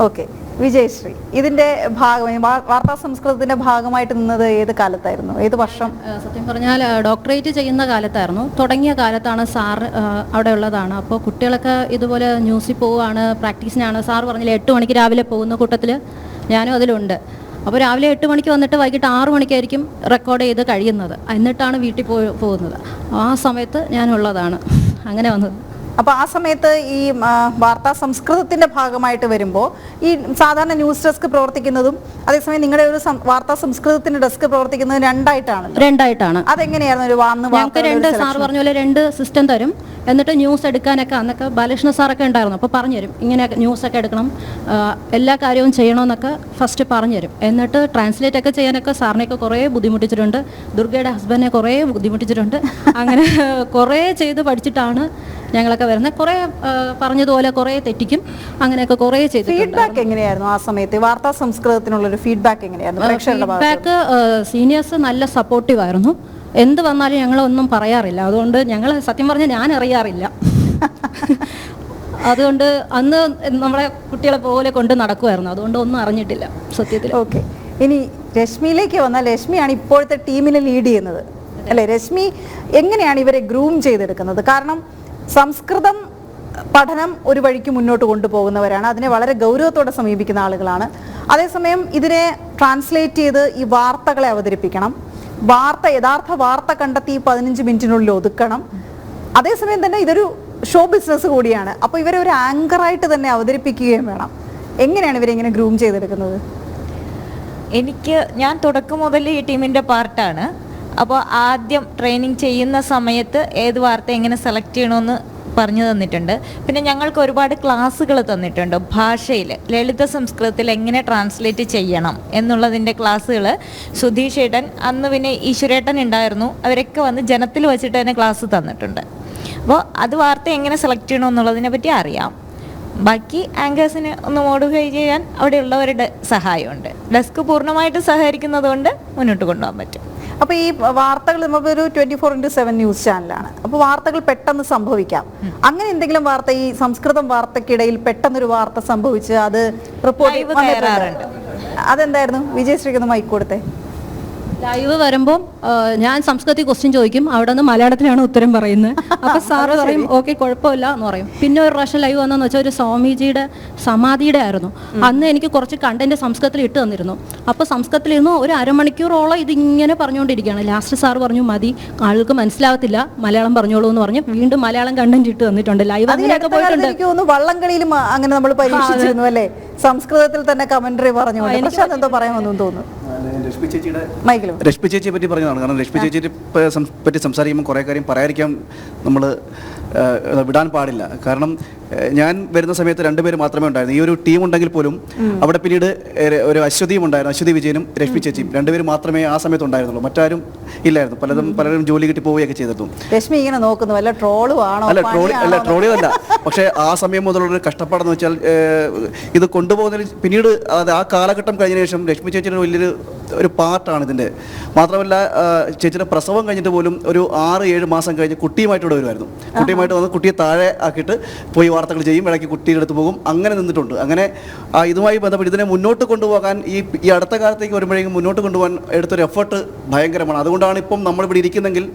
ഓക്കെ, വിജയശ്രീ, ഇതിന്റെ ഭാഗമായി വാർത്താ സംസ്കൃതത്തിന്റെ ഭാഗമായിട്ട് നിന്നത് ഏത് കാലത്തായിരുന്നു, ഏത് വർഷം? സത്യം പറഞ്ഞാൽ ഡോക്ടറേറ്റ് ചെയ്യുന്ന കാലത്തായിരുന്നു. തുടങ്ങിയ കാലത്താണ് സാർ അവിടെ ഉള്ളതാണ്. അപ്പോൾ കുട്ടികളൊക്കെ ഇതുപോലെ ന്യൂസിൽ പോവുകയാണ്, പ്രാക്ടീസിനാണ്. സാർ പറഞ്ഞില്ല 8 മണിക്ക് രാവിലെ പോകുന്ന കൂട്ടത്തിൽ ഞാനും അതിലുണ്ട്. അപ്പോൾ രാവിലെ 8 മണിക്ക് വന്നിട്ട് വൈകിട്ട് 6 മണിക്കായിരിക്കും റെക്കോർഡ് ചെയ്ത് കഴിയുന്നത്. എന്നിട്ടാണ് വീട്ടിൽ പോകുന്നത്. ആ സമയത്ത് ഞാനുള്ളതാണ് അങ്ങനെ വന്നത്. അപ്പോൾ ആ സമയത്ത് ഈ വാർത്താ സംസ്കൃതത്തിന്റെ ഭാഗമായിട്ട് വരുമ്പോൾ ഈ സാധാരണ ന്യൂസ് ഡെസ്ക് പ്രവർത്തിക്കുന്നതും അതേസമയം നിങ്ങളുടെ ഒരു വാർത്താ സംസ്കൃതത്തിന്റെ ഡെസ്ക് പ്രവർത്തിക്കുന്നതും രണ്ടായിട്ടാണ്. അതെങ്ങനെയായിരുന്നു? ഞങ്ങൾക്ക് 2 സാർ പറഞ്ഞ പോലെ 2 സിസ്റ്റം തരും. എന്നിട്ട് ന്യൂസ് എടുക്കാനൊക്കെ അന്നൊക്കെ ബാലകൃഷ്ണ സാറൊക്കെ ഉണ്ടായിരുന്നു. അപ്പോൾ പറഞ്ഞുതരും, ഇങ്ങനെ ന്യൂസൊക്കെ എടുക്കണം, എല്ലാ കാര്യവും ചെയ്യണമെന്നൊക്കെ ഫസ്റ്റ് പറഞ്ഞുതരും. എന്നിട്ട് ട്രാൻസ്ലേറ്റ് ഒക്കെ ചെയ്യാനൊക്കെ സാറിനെയൊക്കെ കുറേ ബുദ്ധിമുട്ടിച്ചിട്ടുണ്ട്. ദുർഗയുടെ ഹസ്ബൻഡിനെ കുറേ ബുദ്ധിമുട്ടിച്ചിട്ടുണ്ട്. അങ്ങനെ കുറേ ചെയ്ത് പഠിച്ചിട്ടാണ് ഞങ്ങളൊക്കെ വരുന്നത്. കുറേ പറഞ്ഞതുപോലെ കുറേ തെറ്റിക്കും, അങ്ങനെയൊക്കെ കുറേ ചെയ്തു. ഫീഡ്ബാക്ക് എങ്ങനെയായിരുന്നു ആ സമയത്ത്? വാർത്താ സംസ്കൃതത്തിനുള്ളൊരു ഫീഡ്ബാക്ക് എങ്ങനെയായിരുന്നു? ഫീഡ്ബാക്ക് സീനിയേഴ്സ് നല്ല സപ്പോർട്ടീവ് ആയിരുന്നു. എന്ത് വന്നാലും ഞങ്ങളൊന്നും പറയാറില്ല. അതുകൊണ്ട് ഞങ്ങൾ സത്യം പറഞ്ഞാൽ ഞാൻ അറിയാറില്ല. അതുകൊണ്ട് അന്ന് നമ്മളെ കുട്ടികളെ പോലെ കൊണ്ട് നടക്കുമായിരുന്നു. അതുകൊണ്ട് ഒന്നും അറിഞ്ഞിട്ടില്ല സത്യത്തിൽ. ഓക്കെ, ഇനി രശ്മിയിലേക്ക് വന്നാൽ, രശ്മിയാണ് ഇപ്പോഴത്തെ ടീമിനെ ലീഡ് ചെയ്യുന്നത് അല്ലേ? രശ്മി എങ്ങനെയാണ് ഇവരെ ഗ്രൂം ചെയ്തെടുക്കുന്നത്? കാരണം സംസ്കൃതം പഠനം ഒരു വഴിക്ക് മുന്നോട്ട് കൊണ്ടുപോകുന്നവരാണ്, അതിനെ വളരെ ഗൗരവത്തോടെ സമീപിക്കുന്ന ആളുകളാണ്. അതേസമയം ഇതിനെ ട്രാൻസ്ലേറ്റ് ചെയ്ത് ഈ വാർത്തകളെ അവതരിപ്പിക്കണം, യഥാർത്ഥ വാർത്ത കണ്ടെത്തി 15 മിനിറ്റിനുള്ളിൽ ഒതുക്കണം. അതേസമയം തന്നെ ഇതൊരു ഷോ ബിസിനസ് കൂടിയാണ്. അപ്പോൾ ഇവരെ ഒരു ആങ്കറായിട്ട് തന്നെ അവതരിപ്പിക്കുകയും വേണം. എങ്ങനെയാണ് ഇവരെങ്ങനെ ഗ്രൂം ചെയ്തെടുക്കുന്നത്? ഞാൻ തുടക്കം മുതൽ ഈ ടീമിൻ്റെ പാർട്ടാണ്. അപ്പോൾ ആദ്യം ട്രെയിനിങ് ചെയ്യുന്ന സമയത്ത് ഏത് വാർത്ത എങ്ങനെ സെലക്ട് ചെയ്യണമെന്ന് പറഞ്ഞു തന്നിട്ടുണ്ട്. പിന്നെ ഞങ്ങൾക്ക് ഒരുപാട് ക്ലാസ്സുകൾ തന്നിട്ടുണ്ട്. ഭാഷയിൽ ലളിത സംസ്കൃതത്തിൽ എങ്ങനെ ട്രാൻസ്ലേറ്റ് ചെയ്യണം എന്നുള്ളതിൻ്റെ ക്ലാസ്സുകൾ സുധീഷ് ഏട്ടൻ, അന്ന് പിന്നെ ഈശ്വരേട്ടൻ ഉണ്ടായിരുന്നു, അവരൊക്കെ വന്ന് ജനത്തിൽ വെച്ചിട്ട് തന്നെ ക്ലാസ് തന്നിട്ടുണ്ട്. അപ്പോൾ അത് വാർത്ത എങ്ങനെ സെലക്ട് ചെയ്യണം എന്നുള്ളതിനെ പറ്റി അറിയാം. ബാക്കി ആങ്കേഴ്സിന് ഒന്ന് മോഡിഫൈ ചെയ്യാൻ അവിടെയുള്ളവരുടെ സഹായമുണ്ട്. ഡെസ്ക് പൂർണ്ണമായിട്ട് സഹകരിക്കുന്നത് കൊണ്ട് മുന്നോട്ട് കൊണ്ടുപോകാൻ പറ്റും. അപ്പോൾ ഈ വാർത്തകൾ നമ്മളൊരു 24/7 ന്യൂസ് ചാനലാണ്. അപ്പോൾ വാർത്തകൾ പെട്ടെന്ന് സംഭവിക്കാം. അങ്ങനെ എന്തെങ്കിലും വാർത്ത, ഈ സംസ്കൃതം വാർത്തക്കിടയിൽ പെട്ടെന്നൊരു വാർത്ത സംഭവിച്ച് അത് റിപ്പോർട്ട് ചെയ്യാറുണ്ട്. അതെന്തായിരുന്നു? വിജയശ്രീക്ക് മൈക്ക് കൊടുത്തേ. ലൈവ് വരുമ്പോൾ ഞാൻ സംസ്കൃതത്തിൽ ക്വസ്റ്റ്യൻ ചോദിക്കും, അവിടെ നിന്ന് മലയാളത്തിലാണ് ഉത്തരം പറയുന്നത്. അപ്പോൾ സാറ് പറയും ഓക്കെ കുഴപ്പമില്ല എന്ന് പറയും. പിന്നെ ഒരു പ്രാവശ്യം ലൈവ് വന്നതെന്ന് വെച്ചാൽ ഒരു സ്വാമിജിയുടെ സമാധിയുടെ ആയിരുന്നു. അന്ന് എനിക്ക് കുറച്ച് കണ്ടന്റ് സംസ്കൃതത്തിൽ ഇട്ട് തന്നിരുന്നു. അപ്പോൾ സംസ്കൃതത്തിൽ ഇരുന്ന് ഒരു അരമണിക്കൂറോളം ഇതിങ്ങനെ പറഞ്ഞുകൊണ്ടിരിക്കുകയാണ്. ലാസ്റ്റ് സാർ പറഞ്ഞു മതി, ആൾക്ക് മനസ്സിലാവത്തില്ല, മലയാളം പറഞ്ഞോളൂ എന്ന് പറഞ്ഞ് വീണ്ടും മലയാളം കണ്ടന്റ് ഇട്ട് തന്നിട്ടുണ്ട്. ലൈവ് അങ്ങനെയൊക്കെ പോയിട്ടുണ്ട്. എനിക്ക് തോന്നുന്നു വള്ളംകളിയിലും അങ്ങനെ നമ്മൾ പരീക്ഷിച്ചിരുന്നു അല്ലേ, സംസ്കൃതത്തിൽ തന്നെ കമന്ററി പറഞ്ഞുകൊണ്ട്. പക്ഷെ അതെന്തോ പറയാമെന്നു തോന്നുന്നു. രശ്മി ചേച്ചിയെ പറ്റി പറഞ്ഞതാണ്. കാരണം രശ്മി ചേച്ചിയെ പറ്റി സംസാരിക്കുമ്പോൾ കുറേ കാര്യം പറയാതിരിക്കാൻ നമ്മൾ വിടാൻ പാടില്ല. കാരണം ഞാൻ വരുന്ന സമയത്ത് 2 പേര് മാത്രമേ ഉണ്ടായിരുന്നു. ഈ ഒരു ടീം ഉണ്ടെങ്കിൽ പോലും അവിടെ പിന്നീട് ഒരു അശ്വതിയും ഉണ്ടായിരുന്നു, അശ്വതി വിജയനും രശ്മി ചേച്ചിയും. 2 പേര് മാത്രമേ ആ സമയത്ത് ഉണ്ടായിരുന്നുള്ളൂ, മറ്റാരും ഇല്ലായിരുന്നു. പലരും ജോലി കിട്ടി പോവുകയൊക്കെ ചെയ്തിരുന്നു. രശ്മി ഇങ്ങനെ നോക്കുന്നു, വല്ല ട്രോളുവാണോ? ട്രോളിയല്ല. പക്ഷേ ആ സമയം മുതലുള്ളൊരു കഷ്ടപ്പാടെന്ന് വെച്ചാൽ ഇത് കൊണ്ടുപോകുന്നതിന് പിന്നീട് ആ കാലഘട്ടം കഴിഞ്ഞതിന് ശേഷം രശ്മി ചേച്ചിയുടെ വലിയൊരു പാർട്ടാണ് ഇതിൻ്റെ. മാത്രമല്ല ചേച്ചിയുടെ പ്രസവം കഴിഞ്ഞിട്ട് പോലും ഒരു 6-7 മാസം കഴിഞ്ഞ് കുട്ടിയുമായിട്ട് ഇവിടെ വരുമായിരുന്നു. കുട്ടിയുമായിട്ട് വന്ന് കുട്ടിയെ താഴെ ആക്കിയിട്ട് പോയി വാർത്തകൾ ചെയ്യും, ഇടയ്ക്ക് കുട്ടിയുടെ അടുത്ത് പോകും, അങ്ങനെ നിന്നിട്ടുണ്ട്. അങ്ങനെ ഇതുമായി ബന്ധപ്പെട്ട് ഇതിനെ മുന്നോട്ട് കൊണ്ടുപോകാൻ ഈ അടുത്ത കാലത്തേക്ക് വരുമ്പോഴേക്കും മുന്നോട്ട് കൊണ്ടുപോകാൻ എടുത്തൊരു എഫേർട്ട് ഭയങ്കരമാണ്. അതുകൊണ്ടാണ് ഇപ്പം നമ്മളിവിടെ ഇരിക്കുന്നെങ്കിൽ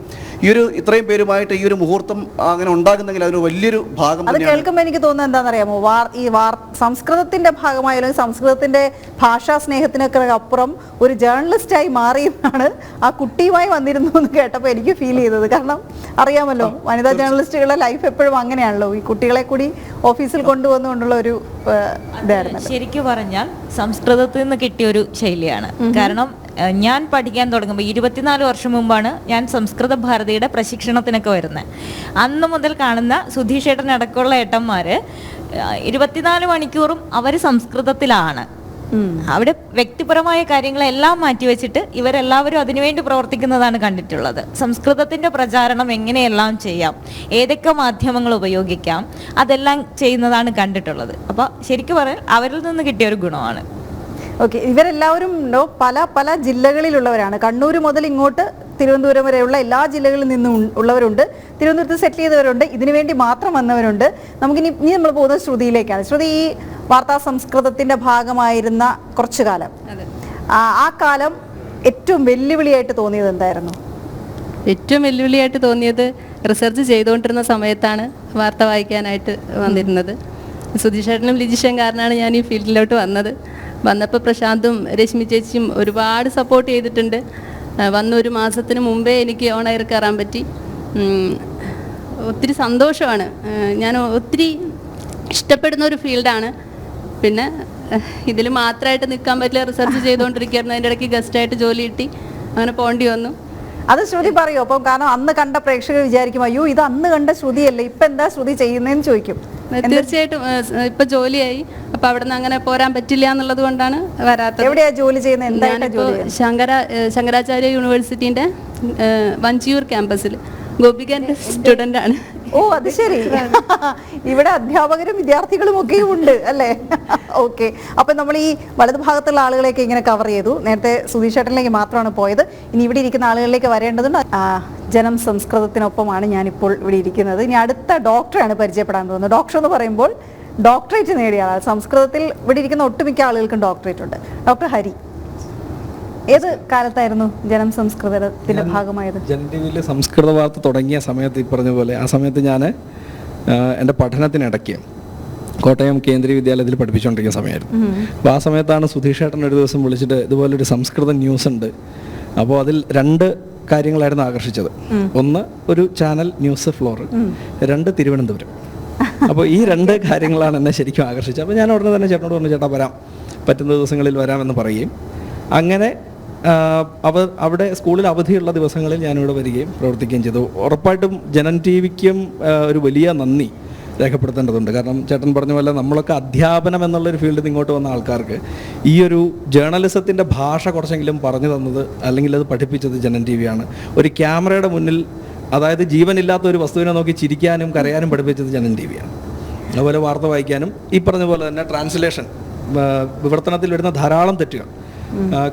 ഈ ഒരു ഇത്രയും പേരുമായിട്ട് ഈ ഒരു മുഹൂർത്തം അങ്ങനെ ഉണ്ടാകുന്നെങ്കിൽ അതിന് വലിയൊരു ഭാഗം. അത് കേൾക്കുമ്പോൾ എനിക്ക് തോന്നുന്നത് എന്താണെന്നറിയാമോ, സംസ്കൃതത്തിന്റെ ഭാഗമായാലും സംസ്കൃതത്തിന്റെ ഭാഷാ സ്നേഹത്തിനൊക്കെ അപ്പുറം ഒരു ജേർണലിസ്റ്റായി മാറിയെന്നാണ് ആ കുട്ടിയുമായി വന്നിരുന്നു എന്ന് കേട്ടപ്പോൾ എനിക്ക് ഫീൽ ചെയ്തത്. കാരണം അറിയാമല്ലോ, വനിതാ ജേർണലിസ്റ്റുകളുടെ ലൈഫ് എപ്പോഴും അങ്ങനെയാണല്ലോ, ഈ കുട്ടികളെ കൂടി ഓഫീസിൽ കൊണ്ടുവന്നുകൊണ്ടുള്ള ഒരു ഇതായിരുന്നു. ശരിക്കും പറഞ്ഞാൽ സംസ്കൃതത്തിൽ നിന്ന് കിട്ടിയൊരു ശൈലിയാണ്. കാരണം ഞാൻ പഠിക്കാൻ തുടങ്ങുമ്പോൾ 24 വർഷം മുമ്പാണ് ഞാൻ സംസ്കൃത ഭാരതിയുടെ പ്രശിക്ഷണത്തിനൊക്കെ വരുന്നത്. അന്ന് മുതൽ കാണുന്ന സുധീഷ് ഏട്ടൻ അടക്കമുള്ള ഏട്ടന്മാർ 24 മണിക്കൂറും അവർ സംസ്കൃതത്തിലാണ്. അവിടെ വ്യക്തിപരമായ കാര്യങ്ങളെല്ലാം മാറ്റിവെച്ചിട്ട് ഇവരെല്ലാവരും അതിനുവേണ്ടി പ്രവർത്തിക്കുന്നതാണ് കണ്ടിട്ടുള്ളത്. സംസ്കൃതത്തിന്റെ പ്രചാരണം എങ്ങനെയെല്ലാം ചെയ്യാം, ഏതൊക്കെ മാധ്യമങ്ങൾ ഉപയോഗിക്കാം, അതെല്ലാം ചെയ്യുന്നതാണ് കണ്ടിട്ടുള്ളത്. അപ്പോൾ ശരിക്കും പറഞ്ഞാൽ അവരിൽ നിന്ന് കിട്ടിയ ഒരു ഗുണമാണ്. ഓക്കെ, ഇവരെല്ലാവരും പല പല ജില്ലകളിലുള്ളവരാണ്. കണ്ണൂർ മുതൽ ഇങ്ങോട്ട് തിരുവനന്തപുരം വരെയുള്ള എല്ലാ ജില്ലകളിൽ നിന്നും ഉള്ളവരുണ്ട്. തിരുവനന്തപുരത്ത് സെറ്റിൽ ചെയ്തവരുണ്ട്, ഇതിനു വേണ്ടി മാത്രം വന്നവരുണ്ട്. നമുക്കിനി നമ്മൾ പോകുന്നത് ശ്രുതിയിലേക്കാണ്. ശ്രുതി, ഈ വാർത്താ സംസ്കൃതത്തിന്റെ ഭാഗമായിരുന്ന കുറച്ചു കാലം, ആ കാലം ഏറ്റവും വെല്ലുവിളിയായിട്ട് തോന്നിയത് എന്തായിരുന്നു? ഏറ്റവും വെല്ലുവിളിയായിട്ട് തോന്നിയത് റിസർച്ച് ചെയ്തുകൊണ്ടിരുന്ന സമയത്താണ് വാർത്ത വായിക്കാനായിട്ട് വന്നിരുന്നത്. സുധീഷേട്ടനും ലിജിഷയും കാരണമാണ് ഞാൻ ഈ ഫീൽഡിലോട്ട് വന്നപ്പോൾ പ്രശാന്തും രശ്മി ചേച്ചിയും ഒരുപാട് സപ്പോർട്ട് ചെയ്തിട്ടുണ്ട്. വന്ന 1 മാസത്തിന് മുമ്പേ എനിക്ക് ഓൺ എയർ കയറാൻ പറ്റി. ഒത്തിരി സന്തോഷമാണ്. ഞാൻ ഒത്തിരി ഇഷ്ടപ്പെടുന്ന ഒരു ഫീൽഡാണ്. പിന്നെ ഇതിൽ മാത്രമായിട്ട് നിൽക്കാൻ പറ്റില്ല, റിസർച്ച് ചെയ്തുകൊണ്ടിരിക്കുകയായിരുന്നു. അതിൻ്റെ ഇടയ്ക്ക് ഗസ്റ്റായിട്ട് ജോലി കിട്ടി, അങ്ങനെ പോകേണ്ടി വന്നു. അത് ശ്രുതി പറയോ? അപ്പം കാരണം അന്ന് കണ്ട പ്രേക്ഷകർ വിചാരിക്കും, അയ്യോ ഇത് അന്ന് കണ്ട ശ്രുതിയല്ലേ, ഇപ്പം എന്താ ശ്രുതി ചെയ്യുന്നതെന്ന് ചോദിക്കും. തീർച്ചയായിട്ടും ഇപ്പൊ ജോലിയായി, അപ്പൊ അവിടെ നിന്ന് അങ്ങനെ പോരാൻ പറ്റില്ല എന്നുള്ളത് കൊണ്ടാണ് വരാത്തത്. എവിടെയാ ജോലി ചെയ്യുന്നത്? ഞാനിപ്പോ ശങ്കരാചാര്യ യൂണിവേഴ്സിറ്റിന്റെ വഞ്ചിയൂർ ക്യാമ്പസിൽ ഗോപികന്റെ സ്റ്റുഡന്റ് ആണ്. ഓ, അത് ശരി. ഇവിടെ അധ്യാപകരും വിദ്യാർത്ഥികളും ഒക്കെയും ഉണ്ട് അല്ലേ? ഓക്കെ, അപ്പൊ നമ്മൾ ഈ വലതു ഭാഗത്തുള്ള ആളുകളെയൊക്കെ ഇങ്ങനെ കവർ ചെയ്തു. നേരത്തെ സുധീഷേട്ടനിലേക്ക് മാത്രമാണ് പോയത്. ഇനി ഇവിടെ ഇരിക്കുന്ന ആളുകളിലേക്ക് വരേണ്ടതുണ്ട്. ജനം സംസ്കൃതത്തിനൊപ്പമാണ് ഞാനിപ്പോൾ ഇവിടെ ഇരിക്കുന്നത്. ഇനി അടുത്ത ഡോക്ടറാണ് പരിചയപ്പെടാൻ തോന്നുന്നത്. ഡോക്ടർ എന്ന് പറയുമ്പോൾ ഡോക്ടറേറ്റ് നേടിയ ആൾ. സംസ്കൃതത്തിൽ ഇവിടെ ഇരിക്കുന്ന ഒട്ടുമിക്ക ആളുകൾക്കും ഡോക്ടറേറ്റ് ഉണ്ട്. ഡോക്ടർ ഹരി, ഏത് കാലത്തായിരുന്നു ജനം സംസ്കൃതത്തിന്റെ ഭാഗമായത്? ജനം ടിവിയിൽ സംസ്കൃത വാർത്ത തുടങ്ങിയ സമയത്ത്, ഈ പറഞ്ഞ പോലെ ആ സമയത്ത് ഞാൻ എൻ്റെ പഠനത്തിനിടയ്ക്ക് കോട്ടയം കേന്ദ്രീയ വിദ്യാലയത്തിൽ പഠിപ്പിച്ചുകൊണ്ടിരിക്കുന്ന സമയമായിരുന്നു. അപ്പോൾ ആ സമയത്താണ് സുധീഷ് ഏട്ടൻ ഒരു ദിവസം വിളിച്ചിട്ട് ഇതുപോലൊരു സംസ്കൃത ന്യൂസ് ഉണ്ട്. അപ്പോൾ അതിൽ 2 കാര്യങ്ങളായിരുന്നു ആകർഷിച്ചത്. ഒന്ന് ഒരു ചാനൽ ന്യൂസ് ഫ്ലോർ, 2 തിരുവനന്തപുരം. അപ്പോൾ ഈ രണ്ട് കാര്യങ്ങളാണ് എന്നെ ശരിക്കും ആകർഷിച്ചത്. അപ്പോൾ ഞാൻ ഉടനെ തന്നെ ചേട്ടനോട് പറഞ്ഞു, ചേട്ടാ വരാം, പറ്റുന്ന ദിവസങ്ങളിൽ വരാമെന്ന് പറയുകയും അങ്ങനെ അവിടെ സ്കൂളിൽ അവധിയുള്ള ദിവസങ്ങളിൽ ഞാനിവിടെ വരികയും പ്രവർത്തിക്കുകയും ചെയ്തു. ഉറപ്പായിട്ടും ജനൻ ടി വിക്കും ഒരു വലിയ നന്ദി രേഖപ്പെടുത്തേണ്ടതുണ്ട്. കാരണം ചേട്ടൻ പറഞ്ഞ പോലെ നമ്മളൊക്കെ അധ്യാപനം എന്നുള്ളൊരു ഫീൽഡിൽ നിന്ന് ഇങ്ങോട്ട് വന്ന ആൾക്കാർക്ക് ഈ ഒരു ജേർണലിസത്തിൻ്റെ ഭാഷ കുറച്ചെങ്കിലും പറഞ്ഞു തന്നത് അല്ലെങ്കിൽ അത് പഠിപ്പിച്ചത് ജനൻ ടി വിയാണ്. ഒരു ക്യാമറയുടെ മുന്നിൽ, അതായത് ജീവനില്ലാത്ത ഒരു വസ്തുവിനെ നോക്കി ചിരിക്കാനും കരയാനും പഠിപ്പിച്ചത് ജനൻ ടി വിയാണ്. അതുപോലെ വാർത്ത വായിക്കാനും ഈ പറഞ്ഞ പോലെ തന്നെ ട്രാൻസ്ലേഷൻ, വിവർത്തനത്തിൽ വരുന്ന ധാരാളം തെറ്റുകൾ.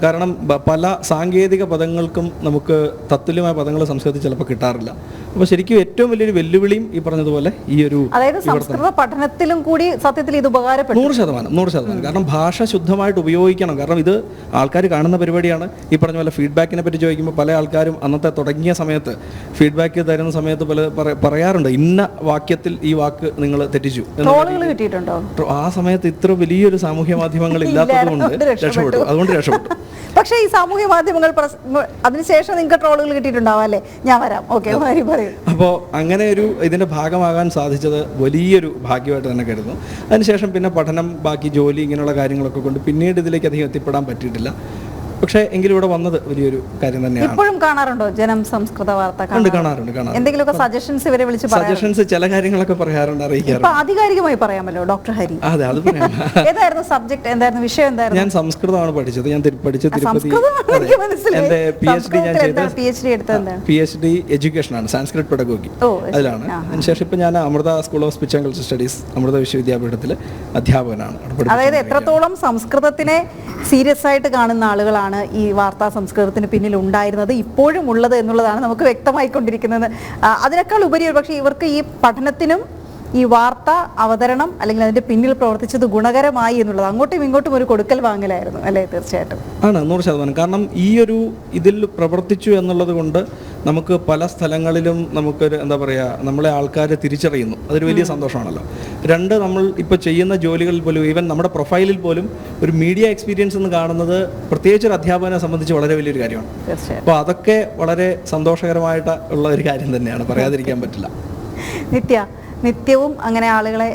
കാരണം പല സാങ്കേതിക പദങ്ങൾക്കും നമുക്ക് തത്തുല്യമായ പദങ്ങൾ സംസ്കൃതത്തിൽ ചിലപ്പോൾ കിട്ടാറില്ല. അപ്പോൾ ശരിക്കും ഏറ്റവും വലിയൊരു വെല്ലുവിളിയും ഈ പറഞ്ഞതുപോലെ ഈ ഒരു സംസ്കൃത പഠനത്തിലും കൂടി സത്യത്തിൽ ഇത് ഉപകാരപ്പെടും. 100%. കാരണം ഭാഷ ശുദ്ധമായിട്ട് ഉപയോഗിക്കണം. കാരണം ഇത് ആൾക്കാർ കാണുന്ന പരിപാടിയാണ്. ഈ പറഞ്ഞ പോലെ ഫീഡ്ബാക്കിനെ പറ്റി ചോദിക്കുമ്പോൾ പല ആൾക്കാരും അന്നത്തെ തുടങ്ങിയ സമയത്ത് ഫീഡ്ബാക്ക് തരുന്ന സമയത്ത് പറയാറുണ്ട്, ഇന്ന വാക്യത്തിൽ ഈ വാക്ക് നിങ്ങൾ തെറ്റിച്ചു. ആ സമയത്ത് ഇത്ര വലിയൊരു സാമൂഹ്യ മാധ്യമങ്ങൾ ഇല്ലാത്തത് കൊണ്ട് രക്ഷപ്പെട്ടു. അതുകൊണ്ട് രക്ഷപ്പെട്ടു. പക്ഷേ ഈ സാമൂഹ്യ മാധ്യമങ്ങൾ അതിനുശേഷം നിങ്ങൾക്ക് ട്രോളുകൾ കിട്ടിയിട്ടുണ്ടാവും അല്ലേ? ഞാൻ വരാം. ഓക്കെ, അപ്പോൾ അങ്ങനെ ഒരു ഇതിന്റെ ഭാഗമാകാൻ സാധിച്ചത് വലിയൊരു ഭാഗ്യമായിട്ട് തന്നെ കരുതുന്നു. അതിനുശേഷം പിന്നെ പഠനം, ബാക്കി ജോലി, ഇങ്ങനെയുള്ള കാര്യങ്ങളൊക്കെ കൊണ്ട് പിന്നീട് ഇതിലേക്ക് അധികം എത്തിപ്പെടാൻ പറ്റിയിട്ടില്ല. പക്ഷേ എങ്കിലും ഇവിടെ വന്നത് വലിയൊരു കാര്യം തന്നെയാണ്. ഇപ്പോഴും കാണാറുണ്ടോ ജനം സംസ്കൃത വാർത്ത? കാണാറുണ്ട്. എന്തെങ്കിലുമൊക്കെ സജഷൻസ് ഇവരെ വിളിച്ച് സജഷൻസ് ചില കാര്യങ്ങളൊക്കെ പറയാറുണ്ട്, അറിയിക്കാറുണ്ട്. ആധികാരികമായി പറയാമല്ലോ ഡോക്ടർ ഹരി? അതെ, അത് പറയാം. ഏതായിരുന്നു സബ്ജക്ട്, എന്തായിരുന്നു വിഷയം, എന്തായിരുന്നു? ഞാൻ സംസ്കൃതമാണ് പഠിച്ചത്. ഞാൻ പഠിച്ചത് തിരുപ്പതി. എന്റെ PhD ഞാൻ ചെയ്തത് PhD എഡ്യൂക്കേഷനാണ്, സാൻസ്ക്രിറ്റ് പെഡഗോഗി, അതിലാണ്. അതിനുശേഷം ഇപ്പൊ ഞാൻ Amrita school of speech and culture studies, Amrita വിശ്വവിദ്യാപീഠത്തിൽ അധ്യാപകനാണ്. അതായത് എത്രത്തോളം സംസ്കൃതത്തിനെ സീരിയസ് ആയിട്ട് കാണുന്ന ആളുകളാണ് ഈ വാർത്താ സംസ്കൃതത്തിന് പിന്നിൽ ഉണ്ടായിരുന്നത്, ഇപ്പോഴും ഉള്ളത് എന്നുള്ളതാണ് നമുക്ക് വ്യക്തമായിക്കൊണ്ടിരിക്കുന്നത്. അതിനേക്കാൾ ഉപരി പക്ഷേ ഇവർക്ക് ഈ പഠനത്തിനും ഈ വാർത്ത അവതരണം അല്ലെങ്കിൽ അതിന്റെ പിന്നിൽ പ്രവർത്തിച്ചത് ഗുണകരമായി എന്നുള്ളത് അങ്ങോട്ടും ഇങ്ങോട്ടും ഒരു കൊടുക്കൽ വാങ്ങലായിരുന്നു അല്ലേ? തീർച്ചയായിട്ടും ആണ്, 100%. കാരണം ഈ ഒരു ഇതിൽ പ്രവർത്തിച്ചു എന്നുള്ളത് കൊണ്ട് നമുക്ക് പല സ്ഥലങ്ങളിലും നമുക്കൊരു എന്താ പറയുക, നമ്മളെ ആൾക്കാർ തിരിച്ചറിയുന്നു. അതൊരു വലിയ സന്തോഷമാണല്ലോ. രണ്ട്, നമ്മൾ ഇപ്പോൾ ചെയ്യുന്ന ജോലികളിൽ പോലും, ഈവൻ നമ്മുടെ പ്രൊഫൈലിൽ പോലും ഒരു മീഡിയ എക്സ്പീരിയൻസ് എന്ന് കാണുന്നത് പ്രത്യേകിച്ച് ഒരു അധ്യാപകനെ സംബന്ധിച്ച് വളരെ വലിയൊരു കാര്യമാണ്. അപ്പോൾ അതൊക്കെ വളരെ സന്തോഷകരമായിട്ട് ഉള്ള ഒരു കാര്യം തന്നെയാണ്, പറയാതിരിക്കാൻ പറ്റില്ല. നിത്യവും അങ്ങനെ ആളുകളെ,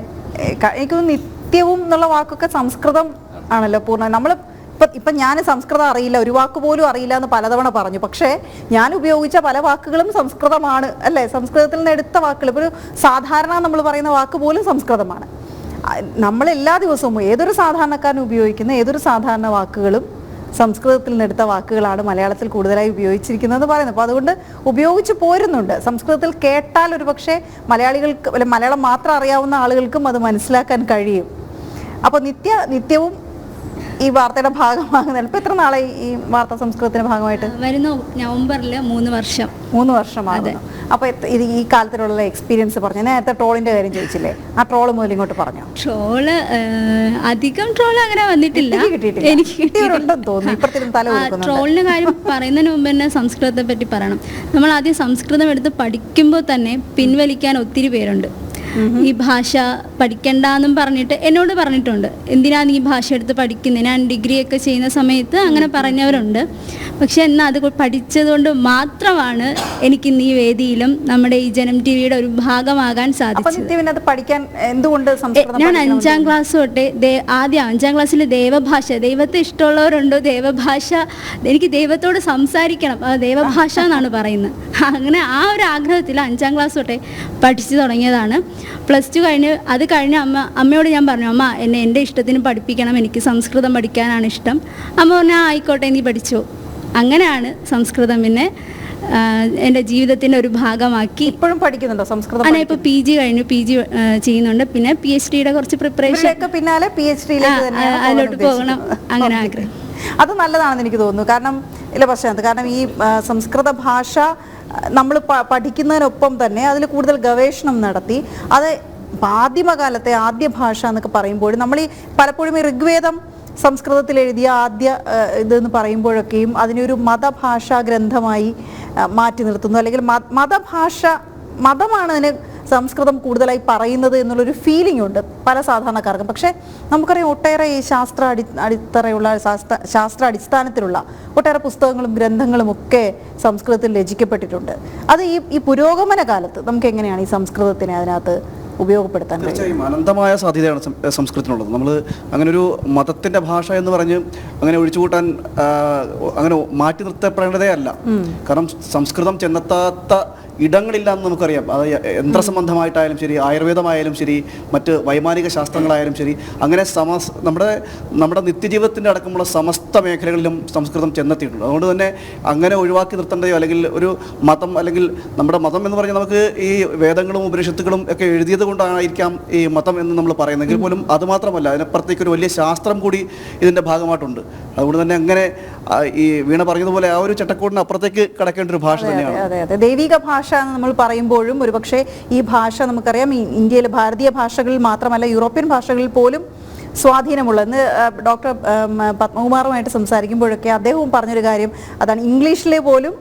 എനിക്ക് നിത്യവും എന്നുള്ള വാക്കൊക്കെ സംസ്കൃതം ആണല്ലോ പൂർണ്ണ. നമ്മൾ ഇപ്പം ഞാൻ സംസ്കൃതം അറിയില്ല, ഒരു വാക്ക് പോലും അറിയില്ല എന്ന് പലതവണ പറഞ്ഞു. പക്ഷേ ഞാൻ ഉപയോഗിച്ച പല വാക്കുകളും സംസ്കൃതമാണ് അല്ലേ? സംസ്കൃതത്തിൽ നിന്ന് എടുത്ത വാക്കുകൾ, ഇപ്പോൾ ഒരു സാധാരണ നമ്മൾ പറയുന്ന വാക്ക് പോലും സംസ്കൃതമാണ്. നമ്മൾ എല്ലാ ദിവസവും ഏതൊരു സാധാരണക്കാരനും ഉപയോഗിക്കുന്ന ഏതൊരു സാധാരണ വാക്കുകളും സംസ്കൃതത്തിൽ നിന്നെടുത്ത വാക്കുകളാണ് മലയാളത്തിൽ കൂടുതലായി ഉപയോഗിച്ചിരിക്കുന്നത് പറയുന്നത്. അപ്പോൾ അതുകൊണ്ട് ഉപയോഗിച്ച് പോരുന്നുണ്ട്. സംസ്കൃതത്തിൽ കേട്ടാൽ ഒരു പക്ഷേ മലയാളികൾക്ക്, അല്ലെ മലയാളം മാത്രം അറിയാവുന്ന ആളുകൾക്കും അത് മനസ്സിലാക്കാൻ കഴിയും. അപ്പോൾ നിത്യവും ഈ വാർത്തയുടെ ഭാഗമാകുന്നത്. ഇപ്പൊ എത്ര നാളെ ഈ വാർത്താ സംസ്കൃതത്തിന്റെ ഭാഗമായിട്ട്? വരുന്ന നവംബറിൽ 3 വർഷം. 3 വർഷമാകുന്നു. അപ്പൊ ഇത് ഈ കാലത്തിലുള്ള എക്സ്പീരിയൻസ് പറഞ്ഞു. നേരത്തെ ട്രോളിന്റെ കാര്യം ചോദിച്ചില്ലേ, ആ ട്രോള് മുതൽ ഇങ്ങോട്ട് പറഞ്ഞു. ട്രോള് അധികം ട്രോള് അങ്ങനെ വന്നിട്ടില്ല, എനിക്ക് കിട്ടിയിട്ടുണ്ടെന്ന് തോന്നുന്നു. ഇപ്പഴത്തേക്കും തല കൊടുക്കുന്നു. ട്രോളിന്റെ കാര്യം പറയുന്നതിന് മുമ്പ് തന്നെ സംസ്കൃതത്തെ പറ്റി പറയണം. നമ്മൾ ആദ്യം സംസ്കൃതം എടുത്ത് പഠിക്കുമ്പോൾ തന്നെ പിൻവലിക്കാൻ ഒത്തിരി പേരുണ്ട്. ഈ ഭാഷ പഠിക്കണ്ടെന്നും പറഞ്ഞിട്ട് എന്നോട് പറഞ്ഞിട്ടുണ്ട്, എന്തിനാണ് ഈ ഭാഷ എടുത്ത് പഠിക്കുന്നത്. ഞാൻ ഡിഗ്രി ഒക്കെ ചെയ്യുന്ന സമയത്ത് അങ്ങനെ പറഞ്ഞവരുണ്ട്. പക്ഷെ എന്നാൽ അത് പഠിച്ചതുകൊണ്ട് മാത്രമാണ് എനിക്ക് ഇന്ന് ഈ വേദിയിലും നമ്മുടെ ഈ ജനം ടി വിയുടെ ഒരു ഭാഗമാകാൻ സാധിച്ചത്. ഞാൻ 5ാം ക്ലാസ് തൊട്ടേ ആദ്യം 5ാം ക്ലാസ്സിൽ ദേവഭാഷ, ദൈവത്തെ ഇഷ്ടമുള്ളവരുണ്ടോ ദേവഭാഷ, എനിക്ക് ദൈവത്തോട് സംസാരിക്കണം, ദേവഭാഷ എന്നാണ് പറയുന്നത്. അങ്ങനെ ആ ഒരു ആഗ്രഹത്തിൽ 5ാം ക്ലാസ് തൊട്ടേ പഠിച്ചു തുടങ്ങിയതാണ്. +2 കഴിഞ്ഞ് അമ്മയോട് ഞാൻ പറഞ്ഞു, അമ്മ എന്നെ എൻ്റെ ഇഷ്ടത്തിന് പഠിപ്പിക്കണം, എനിക്ക് സംസ്കൃതം പഠിക്കാനാണ് ഇഷ്ടം. അമ്മ പറഞ്ഞാൽ ആയിക്കോട്ടെ നീ പഠിച്ചോ. അങ്ങനെയാണ് സംസ്കൃതം പിന്നെ എൻ്റെ ജീവിതത്തിൻ്റെ ഒരു ഭാഗമാക്കി. ഇപ്പോഴും പഠിക്കുന്നുണ്ടോ സംസ്കൃതം? ഞാൻ ഇപ്പോൾ PG കഴിഞ്ഞു, PG ചെയ്യുന്നുണ്ട്. പിന്നെ PhDയുടെ കുറച്ച് പ്രിപ്പറേഷൻ, പിന്നാലെ അതിലോട്ട് പോകണം, അങ്ങനെ ആഗ്രഹം. അത് നല്ലതാണെന്ന് എനിക്ക് തോന്നുന്നു. കാരണം ഇല്ല പ്രശ്നത്ത്, കാരണം ഈ സംസ്കൃത ഭാഷ നമ്മൾ പഠിക്കുന്നതിനൊപ്പം തന്നെ അതിൽ കൂടുതൽ ഗവേഷണം നടത്തി അത് ആദ്യമകാലത്തെ ആദ്യ ഭാഷ എന്നൊക്കെ പറയുമ്പോൾ നമ്മൾ ഈ പലപ്പോഴും ഈ ഋഗ്വേദം സംസ്കൃതത്തിൽ എഴുതിയ ആദ്യ ഇതെന്ന് പറയുമ്പോഴൊക്കെയും അതിനൊരു മതഭാഷാ ഗ്രന്ഥമായി മാറ്റി നിർത്തുന്നു. അല്ലെങ്കിൽ മതമാണ് അതിന് സംസ്കൃതം കൂടുതലായി പറയുന്നത് എന്നുള്ളൊരു ഫീലിംഗ് ഉണ്ട് പല സാധാരണക്കാർക്കും. പക്ഷേ നമുക്കറിയാം ഒട്ടേറെ ഈ ശാസ്ത്ര അടിസ്ഥാനത്തിലുള്ള ഒട്ടേറെ പുസ്തകങ്ങളും ഗ്രന്ഥങ്ങളും ഒക്കെ സംസ്കൃതത്തിൽ രചിക്കപ്പെട്ടിട്ടുണ്ട്. അത് ഈ പുരോഗമന കാലത്ത് നമുക്ക് എങ്ങനെയാണ് ഈ സംസ്കൃതത്തിനെ അതിനകത്ത് ഉപയോഗപ്പെടുത്താൻ കഴിയും? തീർച്ചയായും അനന്തമായ സാധ്യതയാണ് സംസ്കൃതത്തിനുള്ളത്. നമ്മൾ അങ്ങനെ ഒരു മതത്തിൻ്റെ ഭാഷ എന്ന് പറഞ്ഞ് അങ്ങനെ ഒഴിച്ചുകൂട്ടാൻ അങ്ങനെ മാറ്റി നിർത്തപ്പെടേണ്ടതേ അല്ല. കാരണം സംസ്കൃതം ചെന്നെത്താത്ത ഇടങ്ങളില്ല എന്ന് നമുക്കറിയാം. അത് യന്ത്രസംബന്ധമായിട്ടായാലും ശരി, ആയുർവേദമായാലും ശരി, മറ്റ് വൈമാനിക ശാസ്ത്രങ്ങളായാലും ശരി, അങ്ങനെ നമ്മുടെ നിത്യജീവിതത്തിൻ്റെ അടക്കമുള്ള സമസ്ത മേഖലകളിലും സംസ്കൃതം ചെന്നെത്തിയിട്ടുണ്ട്. അതുകൊണ്ട് തന്നെ അങ്ങനെ ഒഴിവാക്കി നിർത്തേണ്ടയോ അല്ലെങ്കിൽ ഒരു മതം, അല്ലെങ്കിൽ നമ്മുടെ മതം എന്ന് പറഞ്ഞാൽ നമുക്ക് ഈ വേദങ്ങളും ഉപനിഷത്തുകളും ഒക്കെ എഴുതിയത് കൊണ്ടായിരിക്കാം ഈ മതം എന്ന് നമ്മൾ പറയുന്നെങ്കിൽ പോലും അതുമാത്രമല്ല, അതിനപ്പുറത്തേക്ക് ഒരു വലിയ ശാസ്ത്രം കൂടി ഇതിൻ്റെ ഭാഗമായിട്ടുണ്ട്. അതുകൊണ്ട് തന്നെ അങ്ങനെ ഈ വീണ പറഞ്ഞതുപോലെ ആ ഒരു ചട്ടക്കൂടിന് അപ്പുറത്തേക്ക് കടക്കേണ്ട ഒരു ഭാഷ തന്നെയാണ്. അതെ അതെ, ദൈവിക ഭാഷ എന്ന് നമ്മൾ പറയുമ്പോഴും ഒരുപക്ഷെ ഈ ഭാഷ നമുക്കറിയാം ഇന്ത്യയിലെ ഭാരതീയ ഭാഷകളിൽ മാത്രമല്ല യൂറോപ്യൻ ഭാഷകളിൽ പോലും സ്വാധീനമുള്ള. ഇന്ന് ഡോക്ടർ പത്മകുമാറുമായിട്ട് സംസാരിക്കുമ്പോഴൊക്കെ അദ്ദേഹവും പറഞ്ഞൊരു കാര്യം അതാണ്, ഇംഗ്ലീഷിലെ പോലും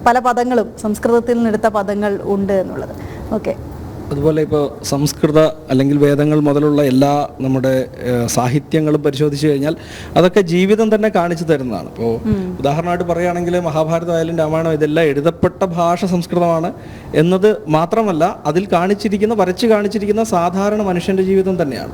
പല പദങ്ങളും സംസ്കൃതത്തിൽ നിന്നെടുത്ത പദങ്ങൾ ഉണ്ട് എന്നുള്ളത്. ഓക്കെ, അതുപോലെ ഇപ്പോൾ സംസ്കൃത അല്ലെങ്കിൽ വേദങ്ങൾ മുതലുള്ള എല്ലാ നമ്മുടെ സാഹിത്യങ്ങളും പരിശോധിച്ച് കഴിഞ്ഞാൽ അതൊക്കെ ജീവിതം തന്നെ കാണിച്ചു തരുന്നതാണ്. ഇപ്പോൾ ഉദാഹരണമായിട്ട് പറയുകയാണെങ്കിൽ മഹാഭാരതമായാലും രാമായണം ഇതെല്ലാം എഴുതപ്പെട്ട ഭാഷ സംസ്കൃതമാണ് എന്നത് മാത്രമല്ല, അതിൽ വരച്ച് കാണിച്ചിരിക്കുന്ന സാധാരണ മനുഷ്യൻ്റെ ജീവിതം തന്നെയാണ്.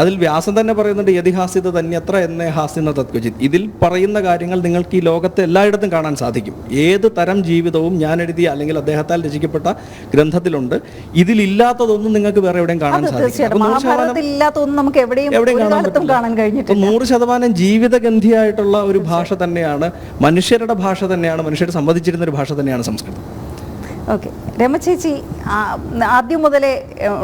അതിൽ വ്യാസൻ തന്നെ പറയുന്നുണ്ട്, യതിഹാസ്യത തന്യത്ര എന്നേ ഹാസ്യന തത്വചിത്. ഇതിൽ പറയുന്ന കാര്യങ്ങൾ നിങ്ങൾക്ക് ഈ ലോകത്തെ എല്ലായിടത്തും കാണാൻ സാധിക്കും. ഏത് തരം ജീവിതവും ഞാൻ എഴുതിയ അല്ലെങ്കിൽ അദ്ദേഹത്താൽ രചിക്കപ്പെട്ട ഗ്രന്ഥത്തിലുണ്ട്. ഇതിലില്ലാത്തതൊന്നും നിങ്ങൾക്ക് വേറെ എവിടെയും കാണാൻ സാധിക്കും. 100% ജീവിതഗന്ധിയായിട്ടുള്ള ഒരു ഭാഷ തന്നെയാണ്, മനുഷ്യരുടെ ഭാഷ തന്നെയാണ്, മനുഷ്യരെ സംവദിച്ചിരുന്ന ഒരു ഭാഷ തന്നെയാണ് സംസ്കൃതം. ഓക്കെ, രമ ചേച്ചി ആദ്യം മുതലേ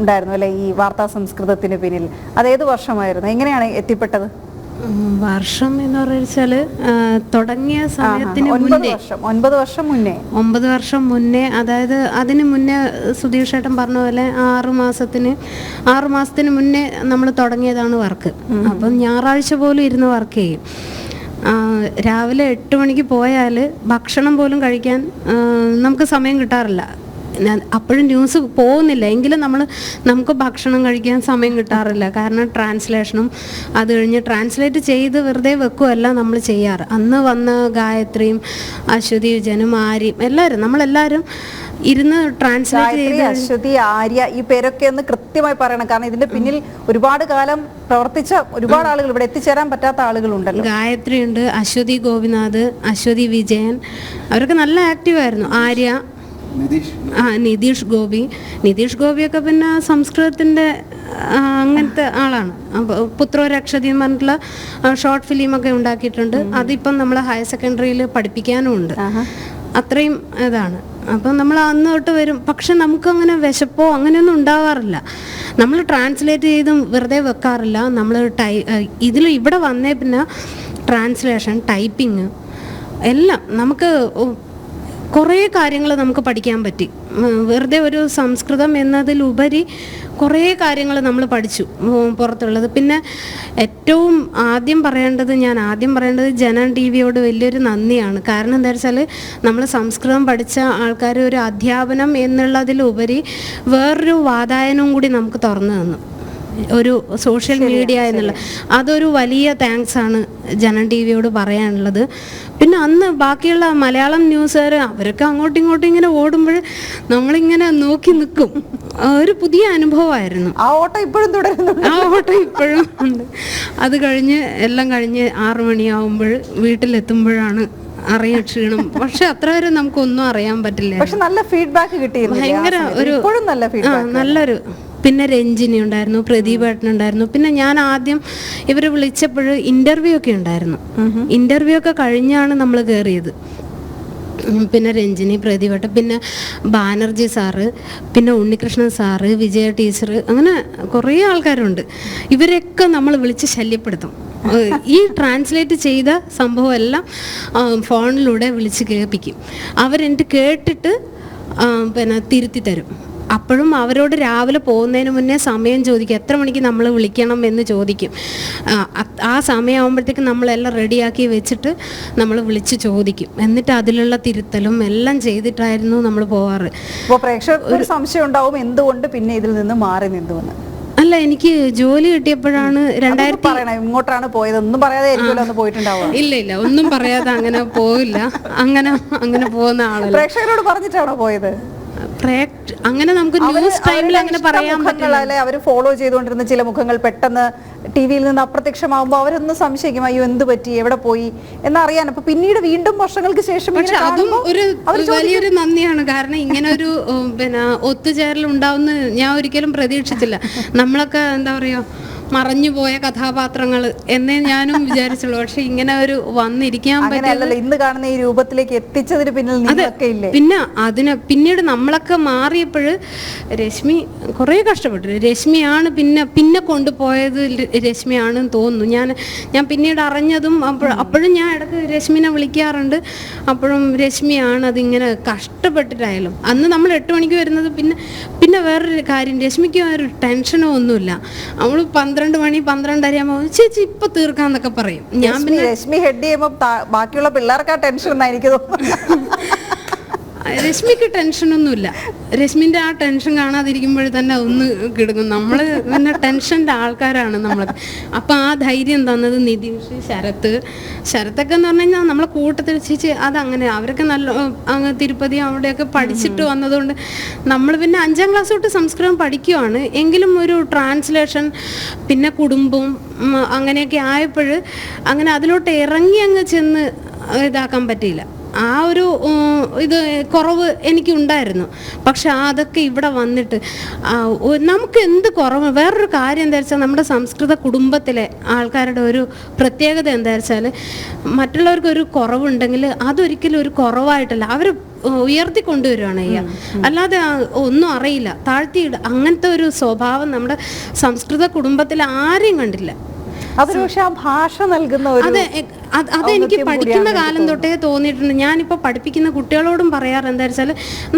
ഉണ്ടായിരുന്നു അല്ലെ ഈ വാർത്താ സംസ്കൃതത്തിന് പിന്നിൽ? അതേത് വർഷമായിരുന്നു, എങ്ങനെയാണ് എത്തിപ്പെട്ടത്? വർഷം എന്ന് പറഞ്ഞാൽ തുടങ്ങിയ സമയത്തിന് 9 വർഷം മുന്നേ 9 വർഷം മുന്നേ, അതായത് അതിന് മുന്നേ സുധീഷ് ഏട്ടൻ പറഞ്ഞ പോലെ 6 മാസത്തിന് മുന്നേ നമ്മൾ തുടങ്ങിയതാണ് വർക്ക്. അപ്പം ഞായറാഴ്ച പോലും ഇരുന്ന് വർക്ക് ചെയ്യും. രാവിലെ 8 മണിക്ക് പോയാൽ ഭക്ഷണം പോലും കഴിക്കാൻ നമുക്ക് സമയം കിട്ടാറില്ല. അപ്പോഴും ന്യൂസ് പോകുന്നില്ല എങ്കിലും നമുക്ക് ഭക്ഷണം കഴിക്കാൻ സമയം കിട്ടാറില്ല. കാരണം ട്രാൻസ്ലേഷനും അത് കഴിഞ്ഞ് ട്രാൻസ്ലേറ്റ് ചെയ്ത് വെറുതെ വെക്കുകയല്ല നമ്മൾ ചെയ്യാറ്. അന്ന് വന്ന ഗായത്രിയും അശ്വതി വിജയനും ആര്യയും നമ്മളെല്ലാവരും ഇരുന്ന് ട്രാൻസ്ലേറ്റ് ചെയ്ത്. അശ്വതി, ആര്യ, ഈ പേരൊക്കെ ഒന്ന് കൃത്യമായി പറയണം, കാരണം ഇതിന്റെ പിന്നിൽ ഒരുപാട് കാലം പ്രവർത്തിച്ച ഒരുപാട് ആളുകൾ, ഇവിടെ എത്തിച്ചേരാൻ പറ്റാത്ത ആളുകളുണ്ടല്ലോ. ഗായത്രി ഉണ്ട്, അശ്വതി ഗോപിനാഥ്, അശ്വതി വിജയൻ, അവരൊക്കെ നല്ല ആക്റ്റീവായിരുന്നു. ആര്യ, നിതീഷ് ഗോപിയൊക്കെ പിന്നെ സംസ്കൃതത്തിൻ്റെ അങ്ങനത്തെ ആളാണ്. അപ്പോൾ പുത്രോരക്ഷതി എന്ന് പറഞ്ഞിട്ടുള്ള ഷോർട്ട് ഫിലിമൊക്കെ ഉണ്ടാക്കിയിട്ടുണ്ട്. അതിപ്പം നമ്മൾ ഹയർ സെക്കൻഡറിയിൽ പഠിപ്പിക്കാനും ഉണ്ട്. അത്രയും ഇതാണ്. അപ്പം നമ്മൾ അന്ന് തൊട്ട് വരും. പക്ഷെ നമുക്കങ്ങനെ വിശപ്പോ അങ്ങനെയൊന്നും ഉണ്ടാവാറില്ല. നമ്മൾ ട്രാൻസ്ലേറ്റ് ചെയ്തും വെറുതെ വെക്കാറില്ല. നമ്മൾ ഇവിടെ വന്നേ പിന്നെ ട്രാൻസ്ലേഷൻ, ടൈപ്പിങ് എല്ലാം നമുക്ക് കുറേ കാര്യങ്ങൾ നമുക്ക് പഠിക്കാൻ പറ്റി. വെറുതെ ഒരു സംസ്കൃതം എന്നതിലുപരി കുറേ കാര്യങ്ങൾ നമ്മൾ പഠിച്ചു പുറത്തുള്ളത്. പിന്നെ ഏറ്റവും ആദ്യം പറയേണ്ടത് ജനം ടി വിയോട് വലിയൊരു നന്ദിയാണ്. കാരണം എന്താ വെച്ചാൽ നമ്മൾ സംസ്കൃതം പഠിച്ച ആൾക്കാർ ഒരു അധ്യാപനം എന്നുള്ളതിലുപരി വേറൊരു വാതായനവും കൂടി നമുക്ക് തുറന്നു തന്നു, ഒരു സോഷ്യൽ മീഡിയ എന്നുള്ള. അതൊരു വലിയ താങ്ക്സ് ആണ് ജനം ടി വിയോട് പറയാനുള്ളത്. പിന്നെ അന്ന് ബാക്കിയുള്ള മലയാളം ന്യൂസുകാർ അവരൊക്കെ അങ്ങോട്ടും ഇങ്ങോട്ടും ഇങ്ങനെ ഓടുമ്പോൾ നമ്മളിങ്ങനെ നോക്കി നിൽക്കും. ഒരു പുതിയ അനുഭവമായിരുന്നു. ആ ഓട്ടം ഇപ്പോഴും തുടരുന്നുണ്ട്. ഉണ്ട്. അത് എല്ലാം കഴിഞ്ഞ് 6 മണിയാവുമ്പോൾ വീട്ടിലെത്തുമ്പോഴാണ് അറിയാൻ ക്ഷീണം. പക്ഷെ അത്ര വരെ നമുക്കൊന്നും അറിയാൻ പറ്റില്ല. പക്ഷെ നല്ല ഫീഡ്ബാക്ക് കിട്ടിയിരുന്നു, ഭയങ്കര നല്ലൊരു. പിന്നെ രഞ്ജിനി ഉണ്ടായിരുന്നു, പ്രദീപ് ഏട്ടനുണ്ടായിരുന്നു. പിന്നെ ഞാൻ ആദ്യം ഇവർ വിളിച്ചപ്പോൾ ഇൻ്റർവ്യൂ ഒക്കെ ഉണ്ടായിരുന്നു. ഇൻ്റർവ്യൂ ഒക്കെ കഴിഞ്ഞാണ് നമ്മൾ കയറിയത്. പിന്നെ രഞ്ജിനി, പ്രദീപ് ഏട്ടൻ, പിന്നെ ബാനർജി സാറ്, പിന്നെ ഉണ്ണികൃഷ്ണൻ സാറ്, വിജയ ടീച്ചർ, അങ്ങനെ കുറേ ആൾക്കാരുണ്ട്. ഇവരൊക്കെ നമ്മൾ വിളിച്ച് ശല്യപ്പെടുത്തും. ഈ ട്രാൻസ്ലേറ്റ് ചെയ്ത സംഭവം എല്ലാം ഫോണിലൂടെ വിളിച്ച് കേൾപ്പിക്കും. അവരെന്നിട്ട് കേട്ടിട്ട് പിന്നെ തിരുത്തി തരും. അപ്പോഴും അവരോട് രാവിലെ പോകുന്നതിന് മുന്നേ സമയം ചോദിക്കും, എത്ര മണിക്ക് നമ്മൾ വിളിക്കണം എന്ന് ചോദിക്കും. ആ സമയമാകുമ്പോഴത്തേക്ക് നമ്മളെല്ലാം റെഡിയാക്കി വെച്ചിട്ട് നമ്മൾ വിളിച്ച് ചോദിക്കും. എന്നിട്ട് അതിലുള്ള തിരുത്തലും എല്ലാം ചെയ്തിട്ടായിരുന്നു നമ്മൾ പോവാറ്. അപ്പോൾ പ്രേക്ഷകർക്ക് ഒരു സംശയം ഉണ്ടാവും, എന്തുകൊണ്ട് പിന്നെ ഇതിൽ നിന്ന് മാറി നിന്നുവെന്ന്. അല്ല, എനിക്ക് ജോലി കിട്ടിയപ്പോഴാണ് 2000 ഇങ്ങോട്ടാണ് പോയത്. ഒന്നും പറയാതെ പോയിട്ടുണ്ടാവും. ഇല്ല, ഒന്നും പറയാതെ അങ്ങനെ പോവില്ല. അങ്ങനെ പോകുന്ന ആളല്ല. പ്രേക്ഷകരോട് പറഞ്ഞിട്ടാണോ പോയത്? അങ്ങനെ നമുക്ക് ന്യൂസ് ടൈമിൽ അങ്ങനെ പറയാൻ പറ്റില്ല. അല്ലെ അവർ ഫോളോ ചെയ്തുകൊണ്ടിരുന്ന ചില മുഖങ്ങൾ പെട്ടെന്ന് ടി-വിയിൽ നിന്ന് അപ്രത്യക്ഷമാകുമ്പോൾ അവരൊന്ന് സംശയിക്കും, അയ്യോ എന്ത് പറ്റി, എവിടെ പോയി എന്നറിയാൻ. അപ്പൊ പിന്നീട് വീണ്ടും വർഷങ്ങൾക്ക് ശേഷം പക്ഷെ അതും ഒരു വലിയൊരു നന്ദിയാണ്. കാരണം ഇങ്ങനെ ഒരു പിന്നെ ഒത്തുചേരൽ ഉണ്ടാവുന്ന ഞാൻ ഒരിക്കലും പ്രതീക്ഷിച്ചില്ല. നമ്മളൊക്കെ എന്താ പറയാ മറഞ്ഞുപോയ കഥാപാത്രങ്ങൾ എന്നേ ഞാനും വിചാരിച്ചുള്ളൂ. പക്ഷെ ഇങ്ങനെ ഒരു വന്നിരിക്കാൻ പറ്റില്ല. ഇന്ന് കാണുന്ന ഈ രൂപത്തിലേക്ക് എത്തിച്ചതിന് പിന്നിൽ നിങ്ങളൊക്കെ ഇല്ലേ? പിന്നെ അതിന് പിന്നീട് നമ്മളൊക്കെ മാറിയപ്പോൾ രശ്മി കുറേ കഷ്ടപ്പെട്ടു. രശ്മിയാണ് പിന്നെ കൊണ്ടുപോയത് രശ്മിയാണെന്ന് തോന്നുന്നു. ഞാൻ പിന്നീട് അറിഞ്ഞതും അപ്പോഴും ഞാൻ ഇടയ്ക്ക് രശ്മിനെ വിളിക്കാറുണ്ട്. അപ്പോഴും രശ്മിയാണ് അതിങ്ങനെ കഷ്ടപ്പെട്ടിട്ടായാലും. അന്ന് നമ്മൾ 8 മണിക്ക് വരുന്നത്. പിന്നെ വേറൊരു കാര്യം, രശ്മിക്ക് ഒരു ടെൻഷനോ ഒന്നുമില്ല. അവൾ 12 മണി 12:30 ചേച്ചി ഇപ്പൊ തീർക്കാന്നൊക്കെ പറയും. ഞാൻ പിന്നെ രശ്മി ഹെഡ് ചെയ്യുമ്പോൾ ബാക്കിയുള്ള പിള്ളേർക്ക് ആ ടെൻഷൻ എന്നാ എനിക്ക് തോന്നുന്നു. രശ്മിക്ക് ടെൻഷനൊന്നുമില്ല. രശ്മിൻ്റെ ആ ടെൻഷൻ കാണാതിരിക്കുമ്പോൾ തന്നെ ഒന്ന് കിടക്കും. നമ്മൾ പിന്നെ ടെൻഷൻ്റെ ആൾക്കാരാണ് നമ്മൾ. അപ്പം ആ ധൈര്യം തന്നത് നിതീഷ്, ശരത്തൊക്കെ എന്ന് പറഞ്ഞു കഴിഞ്ഞാൽ നമ്മളെ കൂട്ടത്തിൽ ചേച്ചി അതങ്ങനെ അവരൊക്കെ നല്ല അങ്ങ് തിരുപ്പതി അവിടെയൊക്കെ പഠിച്ചിട്ട് വന്നതുകൊണ്ട് നമ്മൾ പിന്നെ 5ാം ക്ലാസ് തൊട്ട് സംസ്കൃതം പഠിക്കുവാണ്. എങ്കിലും ഒരു ട്രാൻസ്ലേഷൻ പിന്നെ കുടുംബം അങ്ങനെയൊക്കെ ആയപ്പോൾ അങ്ങനെ അതിലോട്ട് ഇറങ്ങി അങ്ങ് ചെന്ന് ഇതാക്കാൻ പറ്റിയില്ല. ആ ഒരു ഇത് കുറവ് എനിക്കുണ്ടായിരുന്നു. പക്ഷെ അതൊക്കെ ഇവിടെ വന്നിട്ട് നമുക്ക് എന്ത് കുറവ്. വേറൊരു കാര്യം എന്താ വെച്ചാൽ നമ്മുടെ സംസ്കൃത കുടുംബത്തിലെ ആൾക്കാരുടെ ഒരു പ്രത്യേകത എന്താ വെച്ചാൽ മറ്റുള്ളവർക്കൊരു കുറവുണ്ടെങ്കിൽ അതൊരിക്കലും ഒരു കുറവായിട്ടല്ല, അവർ ഉയർത്തിക്കൊണ്ടുവരുവാണ് ചെയ്യുക. അല്ലാതെ ഒന്നും അറിയില്ല താഴ്ത്തിയിട അങ്ങനത്തെ ഒരു സ്വഭാവം നമ്മുടെ സംസ്കൃത കുടുംബത്തിൽ ആരെയും കണ്ടില്ല. അതൊരു പക്ഷെ ആ ഭാഷ നൽകുന്ന അതെനിക്ക് പഠിക്കുന്ന കാലം തൊട്ടേ തോന്നിയിട്ടുണ്ട്. ഞാനിപ്പോൾ പഠിപ്പിക്കുന്ന കുട്ടികളോടും പറയാറ് എന്താ വെച്ചാൽ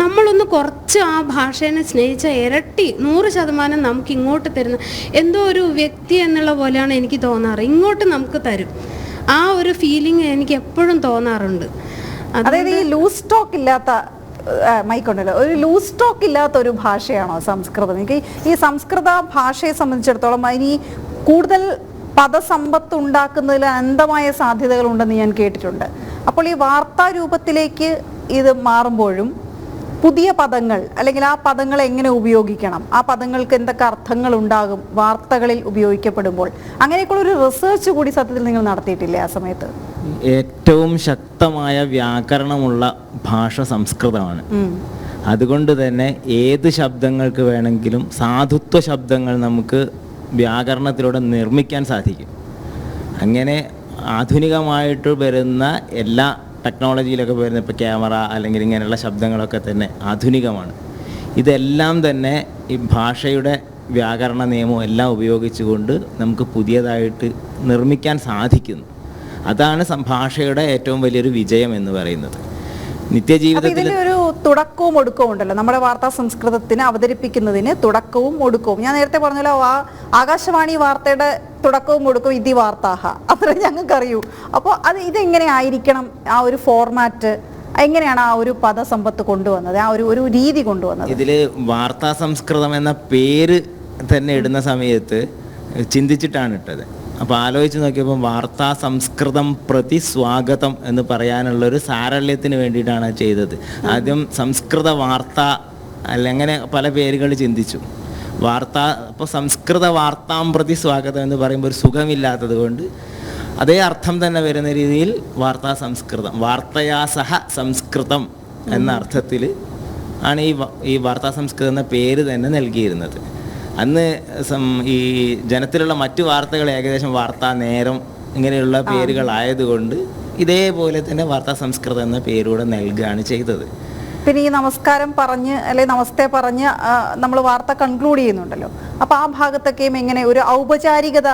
നമ്മളൊന്ന് കുറച്ച് ആ ഭാഷേനെ സ്നേഹിച്ച ഇരട്ടി 100% നമുക്ക് ഇങ്ങോട്ട് തരുന്ന എന്തോ ഒരു വ്യക്തി എന്നുള്ള പോലെയാണ് എനിക്ക് തോന്നാറ്. ഇങ്ങോട്ട് നമുക്ക് തരും ആ ഒരു ഫീലിംഗ് എനിക്ക് എപ്പോഴും തോന്നാറുണ്ട്. അതായത് ഈ ലൂസ് സ്റ്റോക്ക് ഇല്ലാത്ത മൈക്കൊണ്ടല്ലോ, ഒരു ലൂസ് സ്റ്റോക്ക് ഇല്ലാത്ത ഒരു ഭാഷയാണോ സംസ്കൃതം? എനിക്ക് ഈ സംസ്കൃത ഭാഷയെ സംബന്ധിച്ചിടത്തോളം അതിന് കൂടുതൽ പദസമ്പത്ത് ഉണ്ടാക്കുന്നതിൽ അനന്തമായ സാധ്യതകളുണ്ടെന്ന് ഞാൻ കേട്ടിട്ടുണ്ട്. അപ്പോൾ ഈ വാർത്താ രൂപത്തിലേക്ക് ഇത് മാറുമ്പോഴും പുതിയ പദങ്ങൾ അല്ലെങ്കിൽ ആ പദങ്ങൾ എങ്ങനെ ഉപയോഗിക്കണം, ആ പദങ്ങൾക്ക് എന്തൊക്കെ അർത്ഥങ്ങൾ ഉണ്ടാകും വാർത്തകളിൽ ഉപയോഗിക്കപ്പെടുമ്പോൾ, അങ്ങനെയൊക്കെയുള്ള ഒരു റിസർച്ച് കൂടി സത്യത്തിൽ നിങ്ങൾ നടത്തിയിട്ടില്ലേ ആ സമയത്ത്? ഏറ്റവും ശക്തമായ വ്യാകരണമുള്ള ഭാഷ സംസ്കൃതമാണ്. അതുകൊണ്ട് തന്നെ ഏത് ശബ്ദങ്ങൾക്ക് വേണമെങ്കിലും സാധുത്വ ശബ്ദങ്ങൾ നമുക്ക് വ്യാകരണത്തിലൂടെ നിർമ്മിക്കാൻ സാധിക്കും. അങ്ങനെ ആധുനികമായിട്ട് വരുന്ന എല്ലാ ടെക്നോളജിയിലൊക്കെ വരുന്ന ഇപ്പോൾ ക്യാമറ അല്ലെങ്കിൽ ഇങ്ങനെയുള്ള ശബ്ദങ്ങളൊക്കെ തന്നെ ആധുനികമാണ്. ഇതെല്ലാം തന്നെ ഈ ഭാഷയുടെ വ്യാകരണ നിയമവും എല്ലാം ഉപയോഗിച്ചുകൊണ്ട് നമുക്ക് പുതിയതായിട്ട് നിർമ്മിക്കാൻ സാധിക്കുന്നു. അതാണ് ഭാഷയുടെ ഏറ്റവും വലിയൊരു വിജയം എന്ന് പറയുന്നത്. നിത്യജീവിതത്തിൽ ഒരു തുടക്കവും ഒടുക്കവും ഉണ്ടല്ലോ നമ്മുടെ വാർത്താ സംസ്കൃതത്തിന് അവതരിപ്പിക്കുന്നതിന് തുടക്കവും ഒടുക്കവും. ഞാൻ നേരത്തെ പറഞ്ഞല്ലോ ആകാശവാണി വാർത്തയുടെ തുടക്കവും ഒടുക്കവും ഇതി വാർത്താഹ, അത്ര ഞങ്ങൾക്ക് അറിയൂ. അപ്പോൾ ഇതെങ്ങനെ ആയിരിക്കണം, ആ ഒരു ഫോർമാറ്റ് എങ്ങനെയാണ് ആ ഒരു പദസമ്പത്ത് കൊണ്ടുവന്നത്, ആ ഒരു രീതി കൊണ്ടുവന്നത്? ഇതിൽ വാർത്താ സംസ്കൃതം എന്ന പേര് തന്നെ ഇടുന്ന സമയത്ത് ചിന്തിച്ചിട്ടാണ് ഇട്ടത്. അപ്പോൾ ആലോചിച്ച് നോക്കിയപ്പോൾ വാർത്താ സംസ്കൃതം പ്രതി സ്വാഗതം എന്ന് പറയാനുള്ളൊരു സാരല്യത്തിന് വേണ്ടിയിട്ടാണ് ചെയ്തത്. ആദ്യം സംസ്കൃത വാർത്ത അങ്ങനെ പല പേരുകൾ ചിന്തിച്ചു. അപ്പോൾ സംസ്കൃത വാർത്താം പ്രതി സ്വാഗതം എന്ന് പറയുമ്പോൾ ഒരു സുഖമില്ലാത്തത് കൊണ്ട് അതേ അർത്ഥം തന്നെ വരുന്ന രീതിയിൽ വാർത്താ സംസ്കൃതം, വാർത്തയാ സഹ സംസ്കൃതം എന്ന അർത്ഥത്തിൽ ആണ് ഈ വാർത്താ സംസ്കൃതം എന്ന പേര് തന്നെ നൽകിയിരുന്നത്. അന്ന് ഈ ജനത്തിലുള്ള മറ്റു വാർത്തകൾ ഏകദേശം വാർത്താ നേരം ഇങ്ങനെയുള്ള പേരുകളായതുകൊണ്ട് ഇതേപോലെ തന്നെ വാർത്താ സംസ്കൃതം എന്ന പേരൂടെ നൽകുകയാണ് ചെയ്തത്. പിന്നെ ഈ നമസ്കാരം പറഞ്ഞ് അല്ലെങ്കിൽ നമസ്തേ പറഞ്ഞ് നമ്മൾ വാർത്ത കൺക്ലൂഡ് ചെയ്യുന്നുണ്ടല്ലോ, അപ്പോൾ ആ ഭാഗത്തൊക്കെയും എങ്ങനെ ഒരു ഔപചാരികത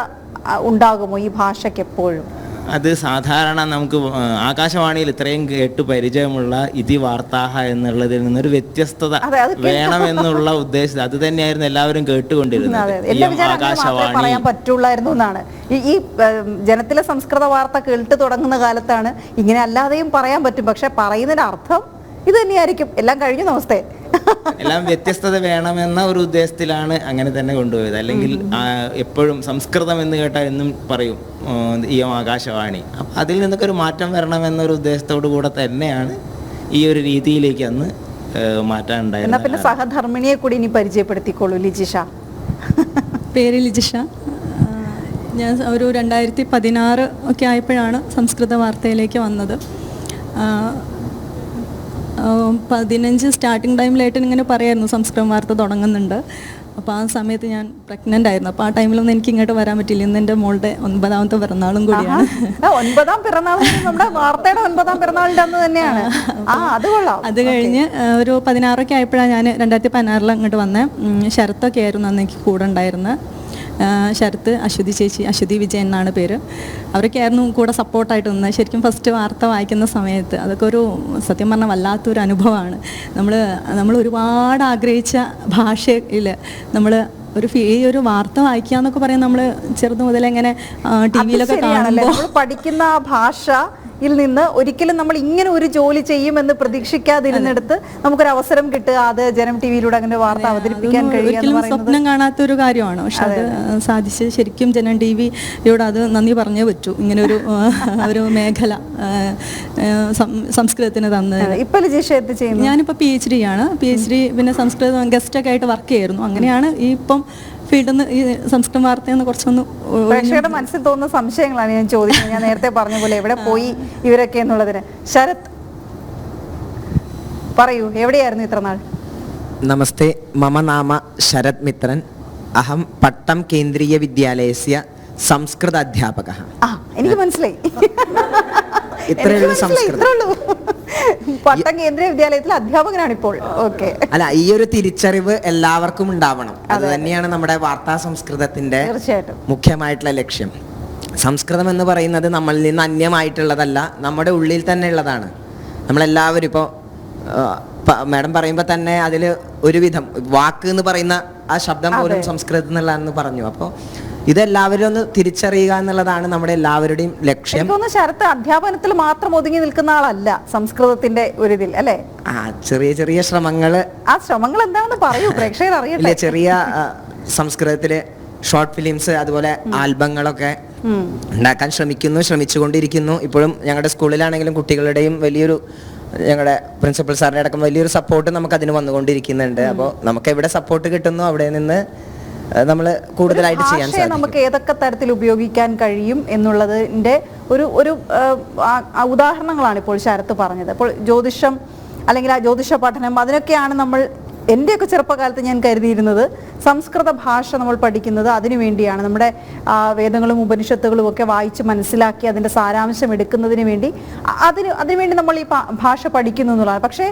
ഉണ്ടാകുമോ ഈ ഭാഷയ്ക്ക് എപ്പോഴും? അത് സാധാരണ നമുക്ക് ആകാശവാണിയിൽ ഇത്രയും കേട്ട് പരിചയമുള്ള ഇതി വാർത്താഹ എന്നുള്ളതിൽ നിന്നൊരു വ്യത്യസ്തത വേണമെന്നുള്ള ഉദ്ദേശം അത് തന്നെയായിരുന്നു എല്ലാവരും കേട്ടുകൊണ്ടിരുന്നത്. പറയാൻ പറ്റുള്ളായിരുന്നു എന്നാണ് ഈ ജനത്തിലെ സംസ്കൃത വാർത്ത കേട്ട് തുടങ്ങുന്ന കാലത്താണ് ഇങ്ങനെ അല്ലാതെയും പറയാൻ പറ്റും, പക്ഷെ പറയുന്നതിന്റെ അർത്ഥം ഇത് തന്നെയായിരിക്കും. എല്ലാം കഴിഞ്ഞു നമസ്തേ, എല്ലാം വ്യത്യസ്തത വേണമെന്ന ഒരു ഉദ്ദേശത്തിലാണ് അങ്ങനെ തന്നെ കൊണ്ടുപോയത്. അല്ലെങ്കിൽ എപ്പോഴും സംസ്കൃതം എന്ന് കേട്ടാൽ എന്നും പറയും ഈ ആകാശവാണി. അപ്പം അതിൽ നിന്നൊക്കെ ഒരു മാറ്റം വരണമെന്നൊരു ഉദ്ദേശത്തോടു കൂടെ തന്നെയാണ് ഈ ഒരു രീതിയിലേക്ക് അന്ന് മാറ്റാൻ എന്നാ ഉണ്ടായിരുന്നു. പിന്നെ സഹധർമ്മിണിയെ കൂടി ഇനി പരിചയപ്പെടുത്തിക്കോളൂ. ലിജിഷ. പേര് ലിജിഷ. ഞാൻ ഒരു 2016 ഒക്കെ ആയപ്പോഴാണ് സംസ്കൃത വാർത്തയിലേക്ക് വന്നത്. 15 സ്റ്റാർട്ടിങ് ടൈമിലായിട്ട് ഇങ്ങനെ പറയായിരുന്നു സംസ്കൃതം വാർത്ത തുടങ്ങുന്നുണ്ട്. അപ്പോൾ ആ സമയത്ത് ഞാൻ പ്രഗ്നൻ്റ് ആയിരുന്നു. അപ്പോൾ ആ ടൈമിലൊന്നും എനിക്ക് ഇങ്ങോട്ട് വരാൻ പറ്റില്ല. ഇന്ന് എൻ്റെ മോളുടെ 9ാമത്തെ പിറന്നാളും കൂടിയാണ്. 9ാം പിറന്നാൾ നമ്മുടെ വാർത്തയുടെ 9ാം പിറന്നാളിൻ്റെ അന്ന് തന്നെയാണ്. അത് കൊള്ളാം. അത് കഴിഞ്ഞ് ഒരു 16 ഒക്കെ ആയപ്പോഴാണ് ഞാൻ 2016 അങ്ങോട്ട് വന്നത്. ശരത്തൊക്കെ ആയിരുന്നു അന്ന് എനിക്ക് കൂടെ ഉണ്ടായിരുന്നത്. ശരത്ത്, അശ്വതി ചേച്ചി, അശ്വതി വിജയൻ എന്നാണ് പേര്. അവരൊക്കെ ആയിരുന്നു കൂടെ സപ്പോർട്ടായിട്ട് നിന്നത്. ശരിക്കും ഫസ്റ്റ് വാർത്ത വായിക്കുന്ന സമയത്ത് അതൊക്കെ ഒരു സത്യം പറഞ്ഞാൽ വല്ലാത്തൊരു അനുഭവമാണ്. നമ്മൾ ഒരുപാട് ആഗ്രഹിച്ച ഭാഷയിൽ നമ്മൾ ഈ ഒരു വാർത്ത വായിക്കുക എന്നൊക്കെ പറയാൻ നമ്മൾ ചെറുത് മുതലെങ്ങനെ ടി വിയിലൊക്കെ കാണുമ്പോൾ പഠിക്കുന്ന ആ ഭാഷയിൽ നിന്ന് ഒരിക്കലും നമ്മൾ ഇങ്ങനെ ഒരു ജോലി ചെയ്യുമെന്ന് പ്രതീക്ഷിക്കാതിരുന്നിടത്ത് നമുക്കൊരു അവസരം കിട്ടുക, അത് ജനം ടി വിയിലൂടെ അങ്ങനെ വാർത്ത അവതരിപ്പിക്കാൻ കഴിയുക സ്വപ്നം കാണാത്തൊരു കാര്യമാണ്. പക്ഷെ അത് സാധിച്ച് ശരിക്കും ജനം ടി വിയോട് അത് നന്ദി പറഞ്ഞേ പറ്റൂ. ഇങ്ങനെ ഒരു മേഖല സംസ്കൃതത്തിന് തന്നത്. ഇപ്പൊ ലിജിഷ എന്ത് ചെയ്യുന്നു? ഞാനിപ്പോൾ PhD ആണ്. PhD പിന്നെ സംസ്കൃതം ഗസ്റ്റൊക്കെ ആയിട്ട് വർക്ക് ചെയ്യായിരുന്നു. അങ്ങനെയാണ് ഈ ഇപ്പം ഫീൽഡിൽ നിന്ന് ഈ സംസ്കൃതം വാർത്തയെന്ന് കുറച്ചൊന്ന് പ്രേക്ഷകരുടെ മനസ്സിൽ തോന്നുന്ന സംശയങ്ങളാണ് ഞാൻ ചോദിക്കുന്നത്. ഞാൻ നേരത്തെ പറഞ്ഞ പോലെ എവിടെ പോയി ഇവരൊക്കെ എന്നുള്ളതിന്. ശരത് പറയൂ, എവിടെയായിരുന്നു ഇത്ര നാൾ? നമസ്തേ, മമ നാമ ശരത് മിത്രൻ. അഹം പട്ടം കേന്ദ്രീയ വിദ്യാലയസ്യ സംസ്കൃത അധ്യാപക. എനിക്ക് മനസ്സിലായി. ഇത്രയുള്ളൂ സംസ്കൃതം. പട്ടം കേന്ദ്രീയ വിദ്യാലയത്തിലെ അധ്യാപകനാണ് ഇപ്പോൾ. ഓക്കെ. അല്ല, ഈ ഒരു തിരിച്ചറിവ് എല്ലാവർക്കും ഉണ്ടാവണം. അത് തന്നെയാണ് നമ്മുടെ വാർത്താ സംസ്കൃതത്തിന്റെ മുഖ്യമായിട്ടുള്ള ലക്ഷ്യം. സംസ്കൃതം എന്ന് പറയുന്നത് നമ്മളിൽ നിന്ന് അന്യമായിട്ടുള്ളതല്ല, നമ്മുടെ ഉള്ളിൽ തന്നെ ഉള്ളതാണ്. നമ്മളെല്ലാവരും ഇപ്പോൾ മാഡം പറയുമ്പോൾ തന്നെ അതിൽ ഒരുവിധം വാക്ക് എന്ന് പറയുന്ന ആ ശബ്ദം പോലും സംസ്കൃതത്തിൽ നിന്നുള്ളതാണെന്ന് പറഞ്ഞു. അപ്പോൾ ഇതെല്ലാവരും ഒന്ന് തിരിച്ചറിയുക എന്നുള്ളതാണ് നമ്മുടെ എല്ലാവരുടെയും ലക്ഷ്യം. ശരത്ത് അധ്യാപനത്തിൽ മാത്രം ഒതുങ്ങി നിൽക്കുന്ന ആളല്ല സംസ്കൃതത്തിന്റെ ഒരു ഇതിൽ, അല്ലേ? ചെറിയ ചെറിയ ശ്രമങ്ങള്. ആ ശ്രമങ്ങൾ എന്താണെന്ന് പറയൂ, പ്രേക്ഷകർ അറിയട്ടെ. ചെറിയ സംസ്കൃതത്തിലെ ഷോർട്ട് ഫിലിംസ്, അതുപോലെ ആൽബങ്ങളൊക്കെ ഉണ്ടാക്കാൻ ശ്രമിച്ചുകൊണ്ടിരിക്കുന്നു. ഇപ്പോഴും ഞങ്ങളുടെ സ്കൂളിലാണെങ്കിലും കുട്ടികളുടെയും ഞങ്ങളുടെ പ്രിൻസിപ്പൽ സാറിന്റെ അടക്കം വലിയൊരു സപ്പോർട്ട് നമുക്ക് അതിന് വന്നുകൊണ്ടിരിക്കുന്നുണ്ട്. അപ്പോൾ നമുക്ക് എവിടെ സപ്പോർട്ട് കിട്ടുന്നു അവിടെ നിന്ന് നമ്മൾ കൂടുതലായിട്ട് ചെയ്യാൻ സാധിക്കും. നമുക്ക് ഏതൊക്കെ തരത്തിൽ ഉപയോഗിക്കാൻ കഴിയും എന്നുള്ളതിന്റെ ഒരു ഉദാഹരണങ്ങളാണ് ഇപ്പോൾ ശരത്ത് പറഞ്ഞത്. ഇപ്പോൾ ജ്യോതിഷം അല്ലെങ്കിൽ ആ ജ്യോതിഷ പഠനം, അതിനൊക്കെയാണ് നമ്മൾ എൻ്റെയൊക്കെ ചെറുപ്പകാലത്ത് ഞാൻ കരുതിയിരുന്നത് സംസ്കൃത ഭാഷ നമ്മൾ പഠിക്കുന്നത് അതിനു വേണ്ടിയാണ്. നമ്മുടെ വേദങ്ങളും ഉപനിഷത്തുകളും ഒക്കെ വായിച്ച് മനസ്സിലാക്കി അതിൻ്റെ സാരാംശം എടുക്കുന്നതിന് വേണ്ടി അതിനുവേണ്ടി നമ്മൾ ഈ ഭാഷ പഠിക്കുന്നു എന്നുള്ളതാണ്. പക്ഷേ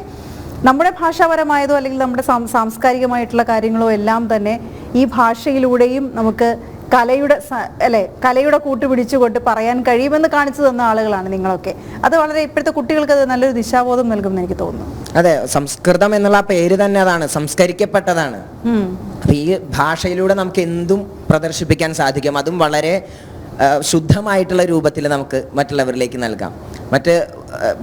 നമ്മുടെ ഭാഷാപരമായതോ അല്ലെങ്കിൽ നമ്മുടെ സാംസ്കാരികമായിട്ടുള്ള കാര്യങ്ങളോ എല്ലാം തന്നെ ഈ ഭാഷയിലൂടെയും നമുക്ക് കലയുടെ കൂട്ടുപിടിച്ചുകൊണ്ട് പറയാൻ കഴിയുമെന്ന് കാണിച്ചു തന്ന ആളുകളാണ് നിങ്ങളൊക്കെ. അത് വളരെ ഇപ്പോഴത്തെ കുട്ടികൾക്ക് അത് നല്ലൊരു ദിശാബോധം നൽകുമെന്ന് എനിക്ക് തോന്നുന്നു. അതെ, സംസ്കൃതം എന്നുള്ള പേര് തന്നെ അതാണ്, സംസ്കരിക്കപ്പെട്ടതാണ്. അപ്പൊ ഈ ഭാഷയിലൂടെ നമുക്ക് എന്തും പ്രദർശിപ്പിക്കാൻ സാധിക്കും. അതും വളരെ ശുദ്ധമായിട്ടുള്ള രൂപത്തിൽ നമുക്ക് മറ്റുള്ളവരിലേക്ക് നൽകാം. മറ്റ്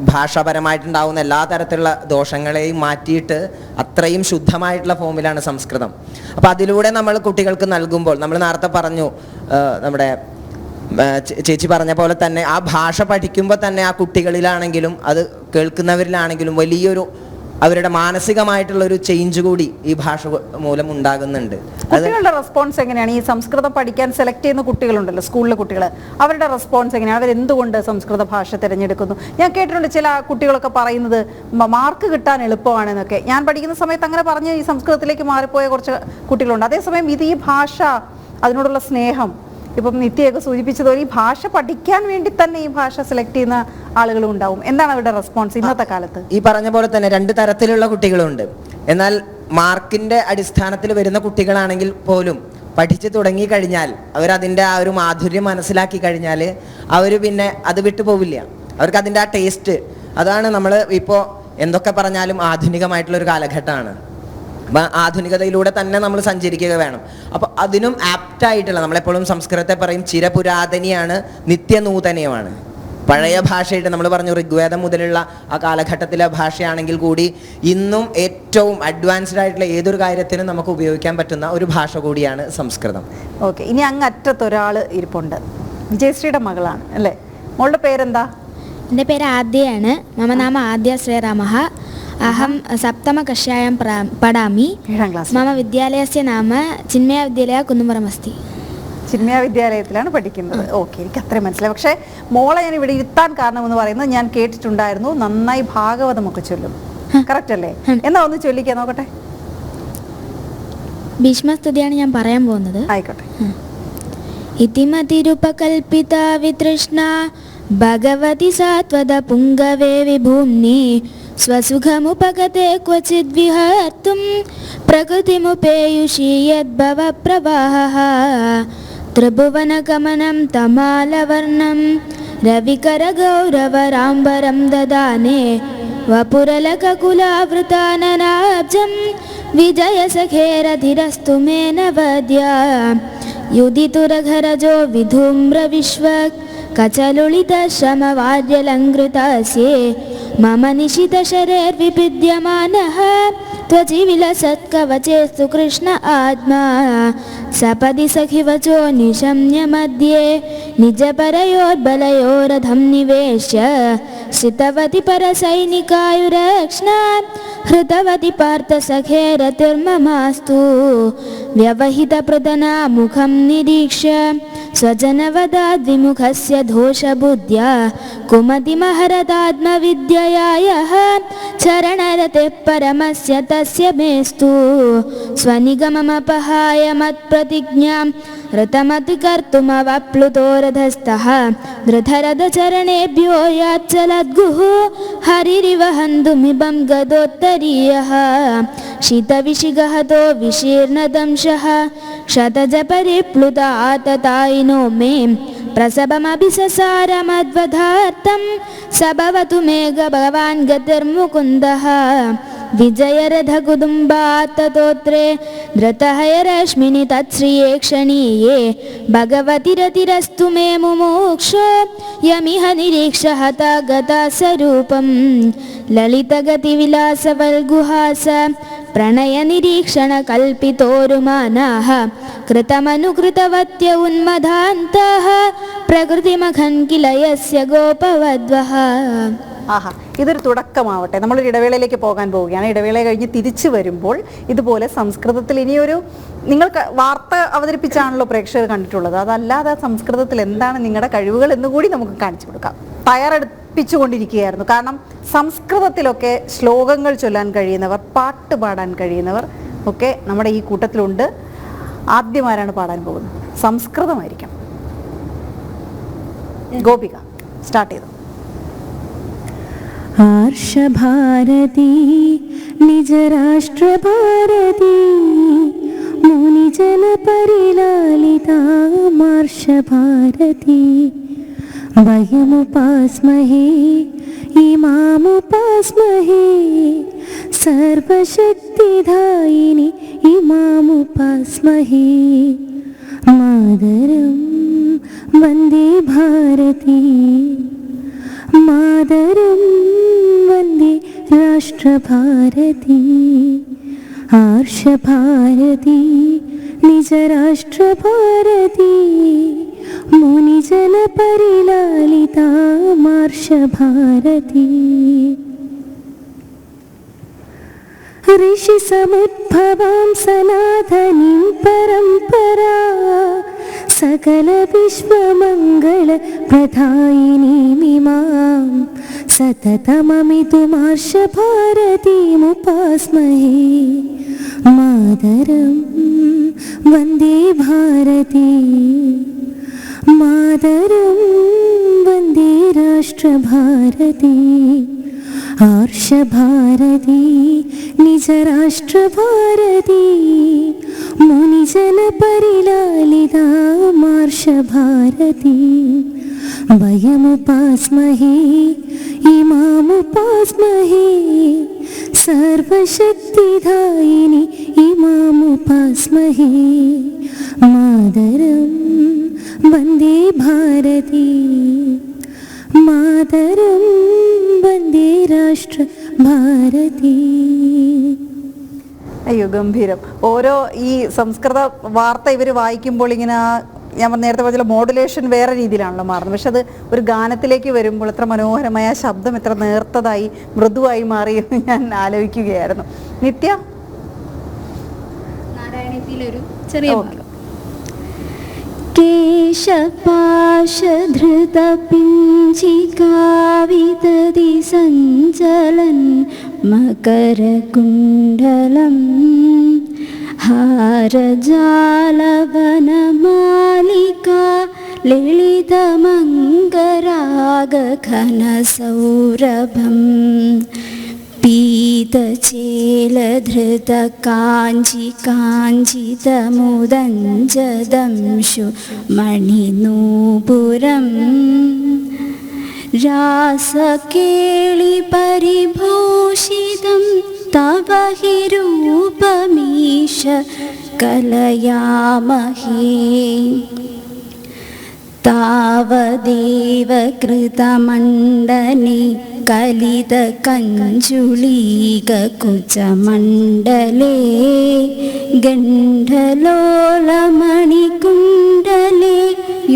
ഭാഷാപരമായിട്ടുണ്ടാവുന്ന എല്ലാ തരത്തിലുള്ള ദോഷങ്ങളെയും മാറ്റിയിട്ട് അത്രയും ശുദ്ധമായിട്ടുള്ള ഫോമിലാണ് സംസ്കൃതം. അപ്പം അതിലൂടെ നമ്മൾ കുട്ടികൾക്ക് നൽകുമ്പോൾ, നമ്മൾ നേരത്തെ പറഞ്ഞു, നമ്മുടെ ചേച്ചി പറഞ്ഞ പോലെ തന്നെ ആ ഭാഷ പഠിക്കുമ്പോൾ തന്നെ ആ കുട്ടികളിലാണെങ്കിലും അത് കേൾക്കുന്നവരിലാണെങ്കിലും വലിയൊരു അവരുടെ മാനസികമായിട്ടുള്ള ഒരു ചേഞ്ച് കൂടി ഈ ഭാഷ മൂലം ഉണ്ടാകുന്നുണ്ട്. കുട്ടികളുടെ റെസ്പോൺസ് എങ്ങനെയാണ്? ഈ സംസ്കൃതം പഠിക്കാൻ സെലക്ട് ചെയ്യുന്ന കുട്ടികളുണ്ടല്ലോ, സ്കൂളിലെ കുട്ടികൾ, അവരുടെ റെസ്പോൺസ് എങ്ങനെയാണ്? അവരെന്തുകൊണ്ട് സംസ്കൃത ഭാഷ തിരഞ്ഞെടുക്കുന്നു? ഞാൻ കേട്ടിട്ടുണ്ട് ചില കുട്ടികളൊക്കെ പറയുന്നത് മാർക്ക് കിട്ടാൻ എളുപ്പമാണെന്നൊക്കെ. ഞാൻ പഠിക്കുന്ന സമയത്ത് അങ്ങനെ പറഞ്ഞ് ഈ സംസ്കൃതത്തിലേക്ക് മാറിപ്പോയ കുറച്ച് കുട്ടികളുണ്ട്. അതേസമയം ഇത് ഈ ഭാഷ, അതിനോടുള്ള സ്നേഹം, ഇപ്പം നിത്യയൊക്കെ സൂചിപ്പിച്ചതുപോലെ ഈ ഭാഷ പഠിക്കാൻ വേണ്ടി തന്നെ ഈ ഭാഷ സെലക്ട് ചെയ്യുന്ന ആളുകളും ഉണ്ടാവും. എന്താണ് അവരുടെ റെസ്പോൺസ് ഇന്നത്തെ കാലത്ത്? ഈ പറഞ്ഞ പോലെ തന്നെ രണ്ട് തരത്തിലുള്ള കുട്ടികളുണ്ട്. എന്നാൽ മാർക്കിന്റെ അടിസ്ഥാനത്തിൽ വരുന്ന കുട്ടികളാണെങ്കിൽ പോലും പഠിച്ചു തുടങ്ങി കഴിഞ്ഞാൽ അവരതിൻ്റെ ആ ഒരു മാധുര്യം മനസ്സിലാക്കി കഴിഞ്ഞാൽ അവർ പിന്നെ അത് വിട്ടു പോവില്ല. അവർക്ക് അതിൻ്റെ ആ ടേസ്റ്റ്, അതാണ് നമ്മൾ ഇപ്പോൾ എന്തൊക്കെ പറഞ്ഞാലും ആധുനികമായിട്ടുള്ളൊരു കാലഘട്ടമാണ്. അപ്പം ആധുനികതയിലൂടെ തന്നെ നമ്മൾ സഞ്ചരിക്കുക വേണം. അപ്പോൾ അതിനും ആപ്റ്റായിട്ടുള്ള, നമ്മളെപ്പോഴും സംസ്കൃതത്തെ പറയും ചിരപുരാതനിയാണ്, നിത്യനൂതനയുമാണ്. പഴയ ഭാഷയായിട്ട് നമ്മൾ പറഞ്ഞു ഋഗ്വേദം മുതലുള്ള ആ കാലഘട്ടത്തിലെ ഭാഷയാണെങ്കിൽ കൂടി ഇന്നും ഏറ്റവും അഡ്വാൻസ്ഡ് ആയിട്ടുള്ള ഏതൊരു കാര്യത്തിനും നമുക്ക് ഉപയോഗിക്കാൻ പറ്റുന്ന ഒരു ഭാഷ കൂടിയാണ് സംസ്കൃതം. ഓക്കെ, ഇനി അങ്ങ് അറ്റത്തൊരാൾ ഇരിപ്പുണ്ട്. വിജയശ്രീയുടെ മകളാണ് അല്ലേ? മോളുടെ പേരെന്താ? എൻ്റെ പേര് ആദ്യയാണ്. മമ നാമ ആദ്യ ശ്രീരാമ. अहं सप्तमकक्षायां पठामि. मम विद्यालयस्य नाम चिन्मयविद्यालयः कुन्नुमरमस्ति. ചിന്മയ വിദ്യാലയത്തിലാണ് പഠിക്കുന്നത്. ഓക്കെ, എനിക്ക് അത്രയും മനസ്സിലായി. പക്ഷേ മോളെ ഞാൻ ഇവിടെ ഇരുത്താൻ കാരണമെന്ന് പറയുന്നത് ഞാൻ കേട്ടിട്ടുണ്ടായിരുന്നു നന്നായി ഭാഗവതമൊക്കെ ചൊല്ലും. കറക്റ്റ് അല്ലേ? എന്നാ ഒന്ന് ചൊല്ലിക്കാൻ നോക്കട്ടെ. ഭീഷ്മസ്തുതിയാണ് ഞാൻ പറയാൻ പോകുന്നത്. ആയിക്കോട്ടെ. ഇതിമതിരുപകൽപിത വിതൃഷ്ണ ഭഗവതി സാത്വത പുംഗവേ വിഭൂമ്നി സ്വസുഖമുപഗതേ ക്വചിദ് വിഹർത്തും പ്രകൃതിമുപേയുഷി യദ്ഭവ പ്രവാഹഃ ത്രിഭുവനഗമനം തമാലവർണം രവികരഗൗരവരാംബരം ദദാനേ വപുരലകുലാവൃതാനനാബ്ജം വിജയസഖേരധിരസ്തു മേ നവദ്യാ യുദിതുരഘരജോ വിധൂമ്രവിശ്വക് कचलुलितश्रमवाद्यलङ्कृतस्ये मम निशितशरैर्विपीड्यमानः त्वचि विलसत्कवचेस्तु कृष्ण आत्मा सपदि सखिवचो निशम्य मध्ये निजपरयोर्बलयोरधं निवेश्य श्रितवति परसैनिकायुरक्ष्णा हृतवति पार्थसखेरतिर्ममास्तु व्यवहितप्रदना मुखं निरीक्ष्य स्वजनवदाद्विमुखस्य दोषबुद्ध्या कुमतिमहरदात्मविद्यया यः चरणरते परमस्य तस्य मेस्तु स्वनिगममपहाय मत्प्रतिज्ञां ऋतमतिकर्तुमवप्लुतोरधस्तः धृतरथचरणेभ्यो याच्चलद्गुः हरिरिव हन्तुमिबं गदोत्तरीयः शीतविशिगहतो विशीर्णदंशः क्षतजपरिप्लुत आततायिनो मे प्रसभमभिससारमद्वधार्थं स भवतु मे भगवान् गतिर्मुकुन्दः विजयरथकुदुम्बात्ततोत्रे धृतहयरश्मिनि तत्श्रिये क्षणीये भगवतिरतिरस्तु मे मुमुक्षो यमिह निरीक्ष हता गता स्वरूपं ललितगतिविलासवल्गुहास प्रणयनिरीक्षणकल्पितोरुमानाः कृतमनुकृतवत्य उन्मदान्तः പ്രകൃതിമഖൻ കില യസ്യ ഗോപവദ്വഃ. ആഹാ, ഇതൊരു തുടക്കമാവട്ടെ. നമ്മളൊരു ഇടവേളയിലേക്ക് പോകാൻ പോവുകയാണ്. ഇടവേള കഴിഞ്ഞ് തിരിച്ചു വരുമ്പോൾ ഇതുപോലെ സംസ്കൃതത്തിൽ ഇനിയൊരു നിങ്ങൾക്ക് വാർത്ത അവതരിപ്പിച്ചാണല്ലോ പ്രേക്ഷകർ കണ്ടിട്ടുള്ളത്. അതല്ലാതെ സംസ്കൃതത്തിൽ എന്താണ് നിങ്ങളുടെ കഴിവുകൾ എന്നുകൂടി നമുക്ക് കാണിച്ചു കൊടുക്കാം. തയ്യാറെടുപ്പിച്ചുകൊണ്ടിരിക്കുകയായിരുന്നു. കാരണം സംസ്കൃതത്തിലൊക്കെ ശ്ലോകങ്ങൾ ചൊല്ലാൻ കഴിയുന്നവർ, പാട്ട് പാടാൻ കഴിയുന്നവർ ഒക്കെ നമ്മുടെ ഈ കൂട്ടത്തിലുണ്ട്. ആദ്യമാരാണ് പാടാൻ പോകുന്നത്. സംസ്കൃതമായിരിക്കണം. ഗോപിക സ്റ്റാർട്ട് ചെയ്തു. ആർഷഭാരതി നിജരാഷ്ട്രഭാരതി മുനിജന പരിലാളിതാമാർഷഭാരതി വയമുപാസ്മഹേ ഇമാമുപാസ്മഹേ സർവശക്തിദായിനി ഇമാമുപാസ്മഹേ മാതരം വന്ദേ ഭാരതി മാതരം വന്ദേ രാഷ്ട്രഭാരതി ആർഷഭാരതി നിജരാഷ്ട്രഭാരതി മുനിജന പരിലാളിതാമാർഷഭാരതി ഋഷി സമുദ്ഭവാം സനാതനീം പരമ്പരാ സകല വിശ്വമംഗള പ്രധായിനീമിമാം സതതമമിതുമാർഷഭാരതീമുപാസ്മഹേ മാതരം വന്ദേ ഭാരതി മാതരം വന്ദേ രാഷ്ട്രഭാരതി ആർഷഭാരതി നിജരാഷ്ട്രഭാരതി മുനിജന പരിലാളിതാമാർഷഭാരതി വയമുപാസ്മഹേ ഇമാമുപാസ്മഹേ സർവശക്തിദായിനി ഇമാമുപാസ്മഹേ മാതരം വന്ദേ ഭാരതി മാതരം വന്ദേ രാഷ്ട്രഭാരതി. അയ്യോ, ഗംഭീരം. ഓരോ ഈ സംസ്കൃത വാർത്ത ഇവർ വായിക്കുമ്പോൾ ഇങ്ങനെ ഞാൻ നേരത്തെ പറഞ്ഞ മോഡുലേഷൻ വേറെ രീതിയിലാണല്ലോ മാറുന്നത്, പക്ഷെ അത് ഒരു ഗാനത്തിലേക്ക് വരുമ്പോൾ എത്ര മനോഹരമായ ആ ശബ്ദം എത്ര നേർത്തതായി മൃദുവായി മാറി എന്ന് ഞാൻ ആലോചിക്കുകയായിരുന്നു. നിത്യ നാരായണീയത്തിലൊരു ചെറിയ കേശപാശധൃതപിഞ്ചികാവിതതി സഞ്ചലൻ മകരകുണ്ഡലം ഹാരജാലവനമാലികാ ലളിതമംഗരാഗഘനസൗരഭം പീതചേലധൃതകാഞ്ചി കാഞ്ചിതമുദഞ്ചദംശു മണിനൂപുരം രാസകേളി പരിഭൂഷിതം തവ ഹി രൂപമീശ കലയാമഹേ താവദേവ കൃതമണ്ഡനി കലിതകഞ്ജുളീകകുചമണ്ഡലേ ഗണ്ഡലോലമണികുണ്ഡലേ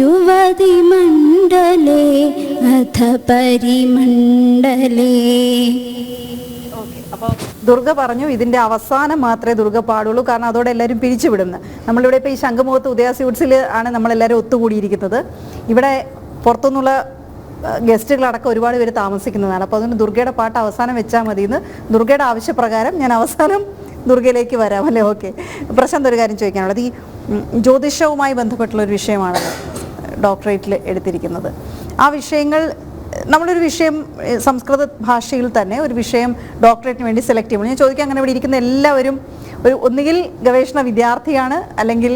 യുവതിമണ്ഡലേ അഥ പരിമണ്ഡലേ. അപ്പോൾ ദുർഗ പറഞ്ഞു ഇതിന്റെ അവസാനം മാത്രമേ ദുർഗ പാടുള്ളൂ, കാരണം അതോടെ എല്ലാവരും പിരിച്ചുവിടുന്നു. നമ്മളിവിടെ ഇപ്പോൾ ഈ ശംഖുമുഖത്ത് ഉദയ സ്യൂട്ട്സിൽ ആണ് നമ്മളെല്ലാവരും ഒത്തുകൂടിയിരിക്കുന്നത്. ഇവിടെ പുറത്തുനിന്നുള്ള ഗസ്റ്റുകളടക്കം ഒരുപാട് പേര് താമസിക്കുന്നതാണ്. അപ്പോൾ അതുകൊണ്ട് ദുർഗയുടെ പാട്ട് അവസാനം വെച്ചാൽ മതി എന്ന് ദുർഗയുടെ ആവശ്യപ്രകാരം ഞാൻ അവസാനം ദുർഗയിലേക്ക് വരാം അല്ലേ. ഓക്കെ, പ്രശാന്ത് ഒരു കാര്യം ചോദിക്കാനുള്ളത്, ഈ ജ്യോതിഷവുമായി ബന്ധപ്പെട്ടുള്ളൊരു വിഷയമാണല്ലോ ഡോക്ടറേറ്റിൽ എടുത്തിരിക്കുന്നത്. ആ വിഷയങ്ങൾ നമ്മളൊരു വിഷയം സംസ്കൃത ഭാഷയിൽ തന്നെ ഒരു വിഷയം ഡോക്ടറേറ്റിന് വേണ്ടി സെലക്ട് ചെയ്യുമ്പോൾ ഞാൻ ചോദിക്കാം, അങ്ങനെ ഇവിടെ ഇരിക്കുന്ന എല്ലാവരും ഒന്നുകിൽ ഗവേഷണ വിദ്യാർത്ഥിയാണ് അല്ലെങ്കിൽ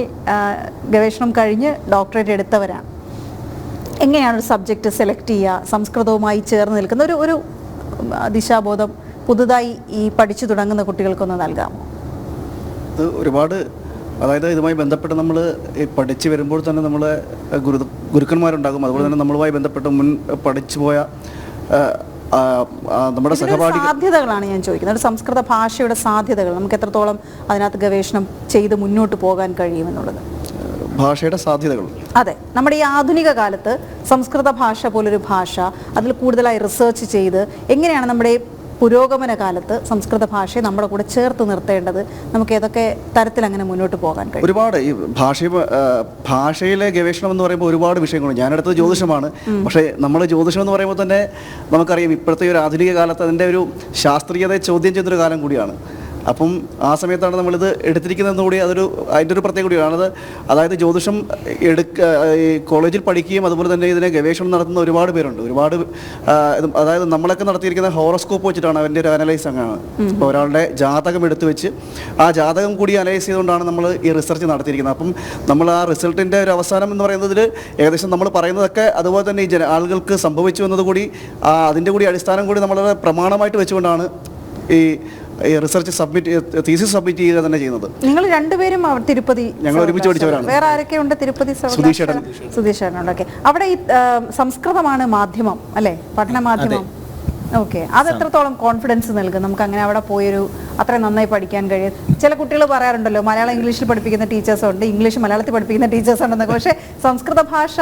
ഗവേഷണം കഴിഞ്ഞ് ഡോക്ടറേറ്റ് എടുത്തവരാണ്. എങ്ങനെയാണ് ഒരു സബ്ജക്റ്റ് സെലക്ട് ചെയ്യുക? സംസ്കൃതവുമായി ചേർന്ന് നിൽക്കുന്ന ഒരു ദിശാബോധം പുതുതായി ഈ പഠിച്ചു തുടങ്ങുന്ന കുട്ടികൾക്കൊന്ന് നൽകാമോ? ഇത് ഒരുപാട്, അതായത് ഇതുമായി ബന്ധപ്പെട്ട് നമ്മൾ പഠിച്ചു വരുമ്പോൾ തന്നെ നമ്മളെ ഗുരുക്കന്മാരുണ്ടാകും. അതുപോലെ തന്നെ നമ്മളുമായി ബന്ധപ്പെട്ട് മുൻ പഠിച്ചു പോയ നമ്മുടെ സഹപാഠി സാധ്യതകളാണ് ഞാൻ ചോദിക്കുന്നത്. ഒരു സംസ്കൃത ഭാഷയുടെ സാധ്യതകൾ നമുക്ക് എത്രത്തോളം അതിനകത്ത് ഗവേഷണം ചെയ്ത് മുന്നോട്ട് പോകാൻ കഴിയുമെന്നുള്ളത്. ഭാഷയുടെ സാധ്യതകൾ, അതെ, നമ്മുടെ ഈ ആധുനിക കാലത്ത് സംസ്കൃത ഭാഷ പോലൊരു ഭാഷ അതിൽ കൂടുതലായി റിസർച്ച് ചെയ്ത് എങ്ങനെയാണ് നമ്മുടെ പുരോഗമന കാലത്ത് സംസ്കൃത ഭാഷയെ നമ്മുടെ കൂടെ ചേർത്ത് നിർത്തേണ്ടത്, നമുക്ക് ഏതൊക്കെ തരത്തിൽ അങ്ങനെ മുന്നോട്ട് പോകാൻ കഴിയും? ഒരുപാട് ഈ ഭാഷയിലെ ഗവേഷണം എന്ന് പറയുമ്പോൾ ഒരുപാട് വിഷയങ്ങളുണ്ട്. ഞാനെടുത്തത് ജ്യോതിഷമാണ്. പക്ഷേ നമ്മൾ ജ്യോതിഷം എന്ന് പറയുമ്പോൾ തന്നെ നമുക്കറിയാം ഇപ്പോഴത്തെ ഒരു ആധുനിക കാലത്ത് അതിൻ്റെ ഒരു ശാസ്ത്രീയതയെ ചോദ്യം ചെയ്തൊരു കാലം കൂടിയാണ്. അപ്പം ആ സമയത്താണ് നമ്മളിത് എടുത്തിരിക്കുന്നതെന്ന് കൂടി അതിൻ്റെ ഒരു പ്രത്യേകത കൂടിയാണത്. അതായത് ജ്യോതിഷം ഈ കോളേജിൽ പഠിക്കുകയും അതുപോലെ തന്നെ ഇതിനെ ഗവേഷണം നടത്തുന്ന ഒരുപാട് പേരുണ്ട്. അതായത് നമ്മളൊക്കെ നടത്തിയിരിക്കുന്ന ഹോറോസ്കോപ്പ് വെച്ചിട്ടാണ് അതിൻ്റെ ഒരു അനലൈസ് അങ്ങനെയാണ്. ഇപ്പോൾ ഒരാളുടെ ജാതകം എടുത്തു വെച്ച് ആ ജാതകം കൂടി അനലൈസ് ചെയ്തുകൊണ്ടാണ് നമ്മൾ ഈ റിസർച്ച് നടത്തിയിരിക്കുന്നത്. അപ്പം നമ്മൾ ആ റിസൾട്ടിൻ്റെ ഒരു അവസാനം എന്ന് പറയുന്നതിൽ ഏകദേശം നമ്മൾ പറയുന്നതൊക്കെ അതുപോലെ തന്നെ ഈ ആളുകൾക്ക് സംഭവിച്ചു എന്നതുകൂടി അതിൻ്റെ കൂടി അടിസ്ഥാനം കൂടി നമ്മൾ പ്രമാണമായിട്ട് വെച്ചുകൊണ്ടാണ് ഈ റിസർച്ച് തീസിസ് സബ്മിറ്റ് ചെയ്യുക തന്നെ ചെയ്യുന്നത്. നിങ്ങൾ രണ്ടുപേരും തിരുപ്പതി, ഞങ്ങൾ ഒരുമിച്ച് പഠിച്ചവരാണ്. വേറെ ആരൊക്കെയുണ്ട്? തിരുപ്പതി സുധീഷേട്ടനുണ്ട്. ഓക്കെ, അവിടെ ഈ സംസ്കൃതമാണ് മാധ്യമം അല്ലേ, പഠന മാധ്യമം. ഓക്കെ, അത് എത്രത്തോളം കോൺഫിഡൻസ് നൽകും നമുക്ക് അങ്ങനെ അവിടെ പോയൊരു അത്രയും നന്നായി പഠിക്കാൻ കഴിയും? ചില കുട്ടികൾ പറയാറുണ്ടല്ലോ മലയാളം ഇംഗ്ലീഷിൽ പഠിപ്പിക്കുന്ന ടീച്ചേഴ്സുണ്ട്, ഇംഗ്ലീഷ് മലയാളത്തിൽ പഠിപ്പിക്കുന്ന ടീച്ചേഴ്സുണ്ടെന്നൊക്കെ. പക്ഷേ സംസ്കൃത ഭാഷ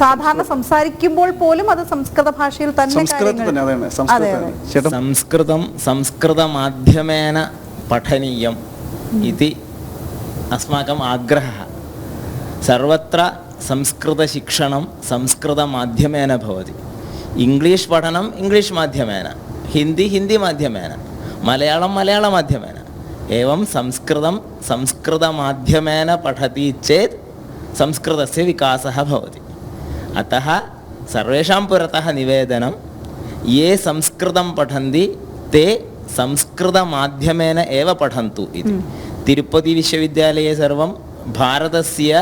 സാധാരണ സംസാരിക്കുമ്പോൾ പോലും അത് സംസ്കൃത ഭാഷയിൽ തന്നെ സംസ്കൃതമാധ്യമേന പഠനീയം ഇതി അസ്മാകം ആഗ്രഹः. സർവത്ര സംസ്കൃതശിക്ഷണം സംസ്കൃതമാധ്യമേന ഭവതി. ഇംഗ്ലീഷ് പഠനം ഇംഗ്ലീഷ് മാധ്യമേന, ഹിന്ദി മാധ്യമേന, മലയാളം മാധ്യമേന. एवं संस्कृतं संस्कृतमाध्यमेन पठति चेत् संस्कृतस्य विकासः भवति. अतः सर्वेषां पुरतः निवेदनं, ये संस्कृतं पठन्ति ते संस्कृतमाध्यमेन एव पठन्तु इति. तिरुपतिविश्वविद्यालये सर्वं भारतस्य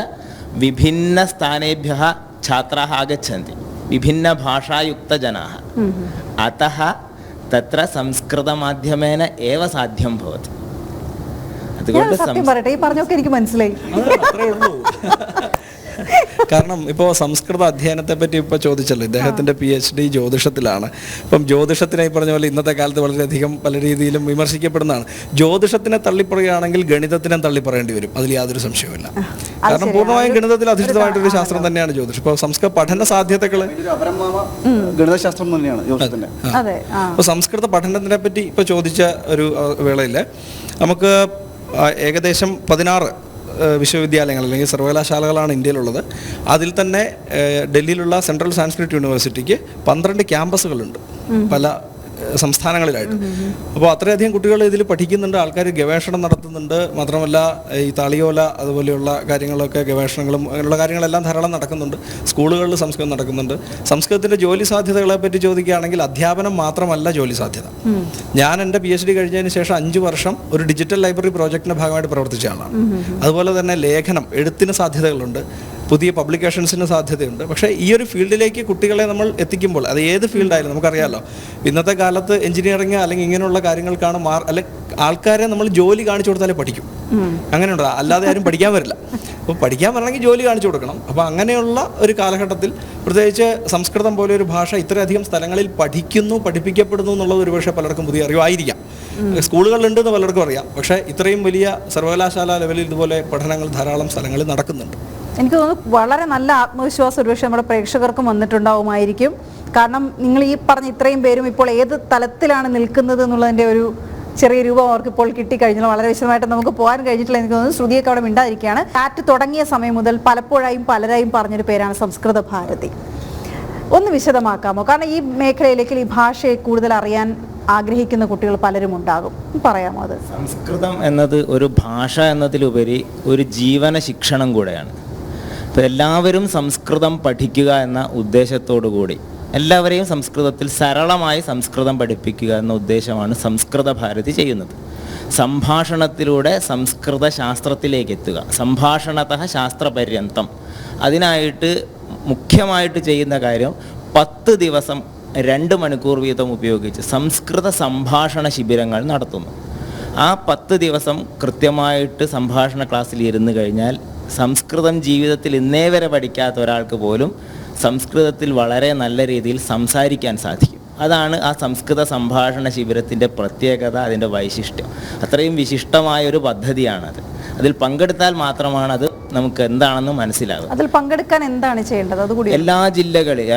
विभिन्नस्थानेभ्यः छात्राः आगच्छन्ति, विभिन्नभाषायुक्तजनाः. अतः तत्र संस्कृतमाध्यमेन एव साध्यं भवति. സത്യം പറയട്ടെ, ഈ പറഞ്ഞൊക്കെ എനിക്ക് മനസ്സിലായി. കാരണം ഇപ്പോൾ സംസ്കൃത അധ്യയനത്തെ പറ്റി ഇപ്പോൾ ചോദിച്ചല്ലോ, ഇദ്ദേഹത്തിൻ്റെ PhD ജ്യോതിഷത്തിലാണ്. ഇപ്പം ജ്യോതിഷത്തിനെ പറഞ്ഞ പോലെ ഇന്നത്തെ കാലത്ത് വളരെയധികം പല രീതിയിലും വിമർശിക്കപ്പെടുന്നതാണ്. ജ്യോതിഷത്തിനെ തള്ളിപ്പറയുകയാണെങ്കിൽ ഗണിതത്തിനെ തള്ളിപ്പറയേണ്ടി വരും, അതിൽ യാതൊരു സംശയവുമില്ല. കാരണം പൂർണ്ണമായും ഗണിതത്തിൽ അധിഷ്ഠിതമായിട്ടൊരു ശാസ്ത്രം തന്നെയാണ് ജ്യോതിഷം. ഇപ്പോൾ സംസ്കൃത പഠന സാധ്യതകൾ ഗണിതശാസ്ത്രം തന്നെയാണ് ജ്യോതിഷത്തിന്റെ. അപ്പോൾ സംസ്കൃത പഠനത്തിനെ പറ്റി ഇപ്പോൾ ചോദിച്ച ഒരു വേളയിൽ നമുക്ക് ഏകദേശം 16 വിശ്വവിദ്യാലയങ്ങൾ അല്ലെങ്കിൽ സർവകലാശാലകളാണ് ഇന്ത്യയിലുള്ളത്. അതിൽ തന്നെ ഡൽഹിയിലുള്ള സെൻട്രൽ സാൻസ്ക്രിറ്റ് യൂണിവേഴ്സിറ്റിക്ക് 12 ക്യാമ്പസുകളുണ്ട് പല സംസ്ഥാനങ്ങളിലായിട്ട്. അപ്പോൾ അത്രയധികം കുട്ടികൾ ഇതിൽ പഠിക്കുന്നുണ്ട്, ആൾക്കാർ ഗവേഷണം നടത്തുന്നുണ്ട്. മാത്രമല്ല ഈ താളിയോല അതുപോലെയുള്ള കാര്യങ്ങളൊക്കെ ഗവേഷണങ്ങളും അങ്ങനെയുള്ള കാര്യങ്ങളെല്ലാം ധാരാളം നടക്കുന്നുണ്ട്. സ്കൂളുകളിൽ സംസ്കൃതം നടക്കുന്നുണ്ട്. സംസ്കൃതത്തിൻ്റെ ജോലി സാധ്യതകളെ പറ്റി ചോദിക്കുകയാണെങ്കിൽ അധ്യാപനം മാത്രമല്ല ജോലി സാധ്യത. ഞാൻ എൻ്റെ PhD കഴിഞ്ഞതിന് ശേഷം 5 വർഷം ഒരു ഡിജിറ്റൽ ലൈബ്രറി പ്രോജക്റ്റിൻ്റെ ഭാഗമായിട്ട് പ്രവർത്തിച്ച ആളാണ്. അതുപോലെ തന്നെ ലേഖനം, എഴുത്തിന് സാധ്യതകളുണ്ട്, പുതിയ പബ്ലിക്കേഷൻസിന് സാധ്യതയുണ്ട്. പക്ഷേ ഈ ഒരു ഫീൽഡിലേക്ക് കുട്ടികളെ നമ്മൾ എത്തിക്കുമ്പോൾ, അത് ഏത് ഫീൽഡായാലും നമുക്കറിയാമല്ലോ, ഇന്നത്തെ കാലത്ത് എഞ്ചിനീയറിങ് അല്ലെങ്കിൽ ഇങ്ങനെയുള്ള കാര്യങ്ങൾക്കാണ് ആൾക്കാരെ നമ്മൾ ജോലി കാണിച്ചു കൊടുത്താലേ പഠിക്കും. അങ്ങനെയുണ്ടോ? അല്ലാതെ ആരും പഠിക്കാൻ വരില്ല. അപ്പോൾ പഠിക്കാൻ വരണമെങ്കിൽ ജോലി കാണിച്ചു കൊടുക്കണം. അപ്പോൾ അങ്ങനെയുള്ള ഒരു കാലഘട്ടത്തിൽ പ്രത്യേകിച്ച് സംസ്കൃതം പോലെ ഒരു ഭാഷ ഇത്രയധികം സ്ഥലങ്ങളിൽ പഠിപ്പിക്കപ്പെടുന്നു എന്നുള്ളത് ഒരുപക്ഷെ പലർക്കും പുതിയ അറിവായിരിക്കാം. സ്കൂളുകളിലുണ്ടെന്ന് പലർക്കും അറിയാം. പക്ഷേ ഇത്രയും വലിയ സർവകലാശാല ലെവലിൽ ഇതുപോലെ പഠനങ്ങൾ ധാരാളം സ്ഥലങ്ങളിൽ നടക്കുന്നുണ്ട്. എനിക്ക് തോന്നുന്നു വളരെ നല്ല ആത്മവിശ്വാസം ഒരുപക്ഷെ നമ്മുടെ പ്രേക്ഷകർക്കും വന്നിട്ടുണ്ടാവുമായിരിക്കും. കാരണം നിങ്ങൾ ഈ പറഞ്ഞ ഇത്രയും പേരും ഇപ്പോൾ ഏത് തലത്തിലാണ് നിൽക്കുന്നത് എന്നുള്ളതിൻ്റെ ഒരു ചെറിയ രൂപം അവർക്ക് ഇപ്പോൾ കിട്ടിക്കഴിഞ്ഞാൽ വളരെ വിശദമായിട്ട് നമുക്ക് പോകാൻ കഴിഞ്ഞിട്ടില്ല. എനിക്ക് തോന്നുന്നു ശ്രുതിയൊക്കെ അവിടെ മിണ്ടാതിരിക്കുകയാണ്. ആറ്റ് തുടങ്ങിയ സമയം മുതൽ പലപ്പോഴായും പറഞ്ഞൊരു പേരാണ് സംസ്കൃത ഭാരതി. ഒന്ന് വിശദമാക്കാമോ? കാരണം ഈ മേഖലയിലേക്ക് ഈ ഭാഷയെ കൂടുതൽ അറിയാൻ ആഗ്രഹിക്കുന്ന കുട്ടികൾ പലരും ഉണ്ടാകും, പറയാമോ അത്? സംസ്കൃതം എന്നത് ഒരു ഭാഷ എന്നതിലുപരി ഒരു ജീവന ശിക്ഷണം കൂടെയാണ്. അപ്പോൾ എല്ലാവരും സംസ്കൃതം പഠിക്കുക എന്ന ഉദ്ദേശത്തോടു കൂടി എല്ലാവരെയും സംസ്കൃതത്തിൽ സരളമായി സംസ്കൃതം പഠിപ്പിക്കുക എന്ന ഉദ്ദേശമാണ് സംസ്കൃത ഭാരതി ചെയ്യുന്നത്. സംഭാഷണത്തിലൂടെ സംസ്കൃത ശാസ്ത്രത്തിലേക്ക് എത്തുക, സംഭാഷണതഃ ശാസ്ത്രപര്യന്തം. അതിനായിട്ട് മുഖ്യമായിട്ട് ചെയ്യുന്ന കാര്യം 10 ദിവസം 2 മണിക്കൂർ വീതം ഉപയോഗിച്ച് സംസ്കൃത സംഭാഷണ ശിബിരങ്ങൾ നടത്തുന്നു. ആ 10 ദിവസം കൃത്യമായിട്ട് സംഭാഷണ ക്ലാസ്സിൽ ഇരുന്ന് കഴിഞ്ഞാൽ സംസ്കൃതം ജീവിതത്തിൽ ഇന്നേ വരെ പഠിക്കാത്ത ഒരാൾക്ക് പോലും സംസ്കൃതത്തിൽ വളരെ നല്ല രീതിയിൽ സംസാരിക്കാൻ സാധിക്കും. അതാണ് ആ സംസ്കൃത സംഭാഷണ ശിബിരത്തിൻ്റെ പ്രത്യേകത, അതിൻ്റെ വൈശിഷ്ട്യം. അത്രയും വിശിഷ്ടമായൊരു പദ്ധതിയാണത്. അതിൽ പങ്കെടുത്താൽ മാത്രമാണ് അത് നമുക്ക് എന്താണെന്ന് മനസ്സിലാകും. അതിൽ പങ്കെടുക്കാൻ എന്താണ് ചെയ്യേണ്ടത്? അതുകൂടി എല്ലാ ജില്ലകളിൽ,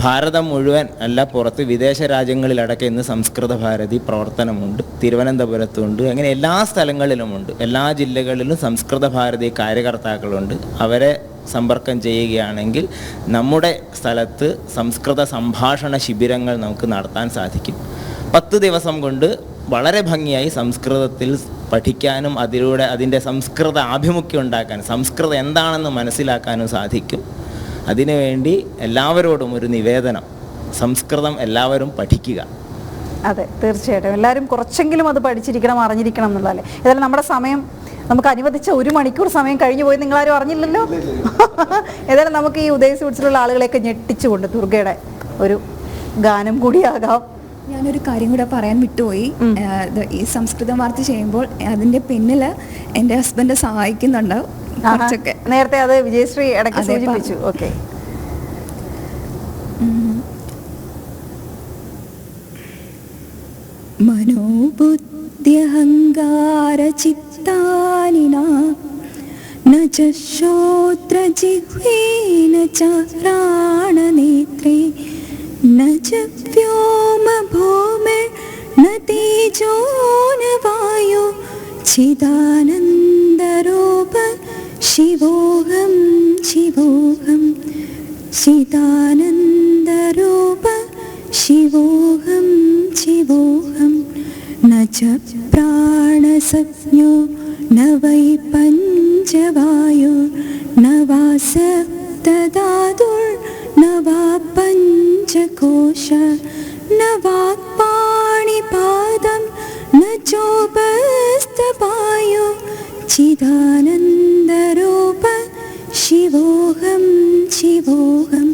ഭാരതം മുഴുവൻ അല്ല, പുറത്ത് വിദേശ രാജ്യങ്ങളിലടക്കം ഇന്ന് സംസ്കൃത ഭാരതി പ്രവർത്തനമുണ്ട്. തിരുവനന്തപുരത്തുണ്ട്, അങ്ങനെ എല്ലാ സ്ഥലങ്ങളിലുമുണ്ട്. എല്ലാ ജില്ലകളിലും സംസ്കൃത ഭാരതി കാര്യകർത്താക്കളുണ്ട്. അവരെ സമ്പർക്കം ചെയ്യുകയാണെങ്കിൽ നമ്മുടെ സ്ഥലത്ത് സംസ്കൃത സംഭാഷണ ശിബിരങ്ങൾ നമുക്ക് നടത്താൻ സാധിക്കും. 10 ദിവസം കൊണ്ട് വളരെ ഭംഗിയായി സംസ്കൃതത്തിൽ പഠിക്കാനും അതിലൂടെ അതിൻ്റെ സംസ്കൃത ആഭിമുഖ്യം ഉണ്ടാക്കാനും സംസ്കൃതം എന്താണെന്ന് മനസ്സിലാക്കാനും സാധിക്കും. അതിനുവേണ്ടി എല്ലാവരോടും ഒരു നിവേദനം, സംസ്കൃതം എല്ലാവരും പഠിക്കുക. അതെ, തീർച്ചയായിട്ടും എല്ലാവരും കുറച്ചെങ്കിലും അത് പഠിച്ചിരിക്കണം, അറിഞ്ഞിരിക്കണം എന്നുള്ളതല്ലേ. ഏതായാലും നമ്മുടെ സമയം നമുക്ക് അനുവദിച്ച 1 മണിക്കൂർ സമയം കഴിഞ്ഞു പോയി, നിങ്ങളാരും അറിഞ്ഞില്ലല്ലോ. ഏതായാലും നമുക്ക് ഈ ഉദയ സ്വീറ്റ്സിലുള്ള ആളുകളെയൊക്കെ ഞെട്ടിച്ചുകൊണ്ട് ദുർഗയുടെ ഒരു ഗാനം കൂടിയാകാം. ഞാനൊരു കാര്യം കൂടെ പറയാൻ വിട്ടുപോയി. ഈ സംസ്കൃതം വാർത്ത ചെയ്യുമ്പോൾ അതിൻ്റെ പിന്നിൽ എൻ്റെ ഹസ്ബൻഡ് സഹായിക്കുന്നുണ്ട് കുറച്ചൊക്കെ. നേരത്തെ അത് വിജയശ്രീ ഇടയ്ക്ക് സൂചിപ്പിച്ചു. ഓക്കെ. മനോബുദ്ധ്യഹങ്കാര ചിത്താനിനാ ന ച ശ്രോത്രജിഹ്വേന ച പ്രാണനേത്രേ ന ച വ്യോമ ഭൂമിർന തേജോ ന വായോ ചിദാനന്ദരൂപ ശിവോഹം ശിവോഹം ചിദാനന്ദരൂപ ശിവോഹം ശിവോഹം ന ച പ്രാണസജ്ഞോ ന വൈ പഞ്ചവായോ ന വാ സപ്തധാതുർ ന വാ പഞ്ചകോശ ന വാക്പാണിപാദം ന ചോപസ്തപായോ ചിദാനന്ദരൂപ ശിവോഹം ശിവോഹം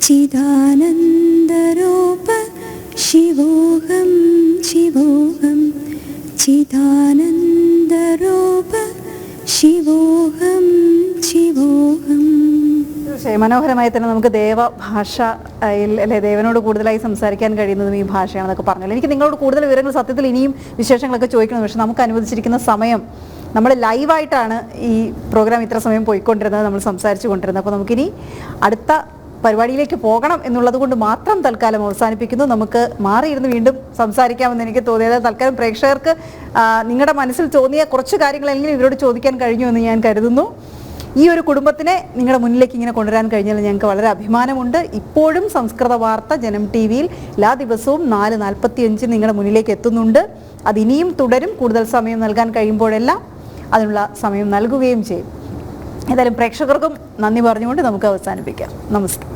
ചിദാനന്ദരൂപ ശിവോഹം ശിവോഹം ചിദാനന്ദരൂപ ശിവോഹം ശിവോഹം. തീർച്ചയായും മനോഹരമായി തന്നെ നമുക്ക് ദേവഭാഷയിൽ അല്ലെ ദേവനോട് കൂടുതലായി സംസാരിക്കാൻ കഴിയുന്നതും ഈ ഭാഷയാണെന്നൊക്കെ പറഞ്ഞല്ലോ. എനിക്ക് നിങ്ങളോട് കൂടുതൽ വിവരങ്ങൾ സത്യത്തിൽ ഇനിയും വിശേഷങ്ങളൊക്കെ ചോദിക്കണം, പക്ഷെ നമുക്ക് അനുവദിച്ചിരിക്കുന്ന സമയം, നമ്മൾ ലൈവായിട്ടാണ് ഈ പ്രോഗ്രാം ഇത്ര സമയം പോയിക്കൊണ്ടിരുന്നത്, നമ്മൾ സംസാരിച്ചു കൊണ്ടിരുന്നത്. അപ്പോൾ നമുക്കിനി അടുത്ത പരിപാടിയിലേക്ക് പോകണം എന്നുള്ളത് കൊണ്ട് മാത്രം തൽക്കാലം അവസാനിപ്പിക്കുന്നു. നമുക്ക് മാറിയിരുന്ന് വീണ്ടും സംസാരിക്കാമെന്ന് എനിക്ക് തോന്നിയത്. തൽക്കാലം പ്രേക്ഷകർക്ക് നിങ്ങളുടെ മനസ്സിൽ തോന്നിയ കുറച്ച് കാര്യങ്ങളെങ്കിലും ഇവരോട് ചോദിക്കാൻ കഴിഞ്ഞു എന്ന് ഞാൻ കരുതുന്നു. ഈ ഒരു കുടുംബത്തിനെ നിങ്ങളുടെ മുന്നിലേക്ക് ഇങ്ങനെ കൊണ്ടുവരാൻ കഴിഞ്ഞാൽ ഞങ്ങൾക്ക് വളരെ അഭിമാനമുണ്ട്. ഇപ്പോഴും സംസ്കൃത വാർത്ത ജനം ടി വിയിൽ എല്ലാ ദിവസവും 4:45 നിങ്ങളുടെ മുന്നിലേക്ക് എത്തുന്നുണ്ട്. അതിനിയും തുടരും. കൂടുതൽ സമയം നൽകാൻ കഴിയുമ്പോഴെല്ലാം അതിനുള്ള സമയം നൽകുകയും ചെയ്യും. ഏതായാലും പ്രേക്ഷകർക്കും നന്ദി പറഞ്ഞുകൊണ്ട് നമുക്ക് അവസാനിപ്പിക്കാം. നമസ്കാരം.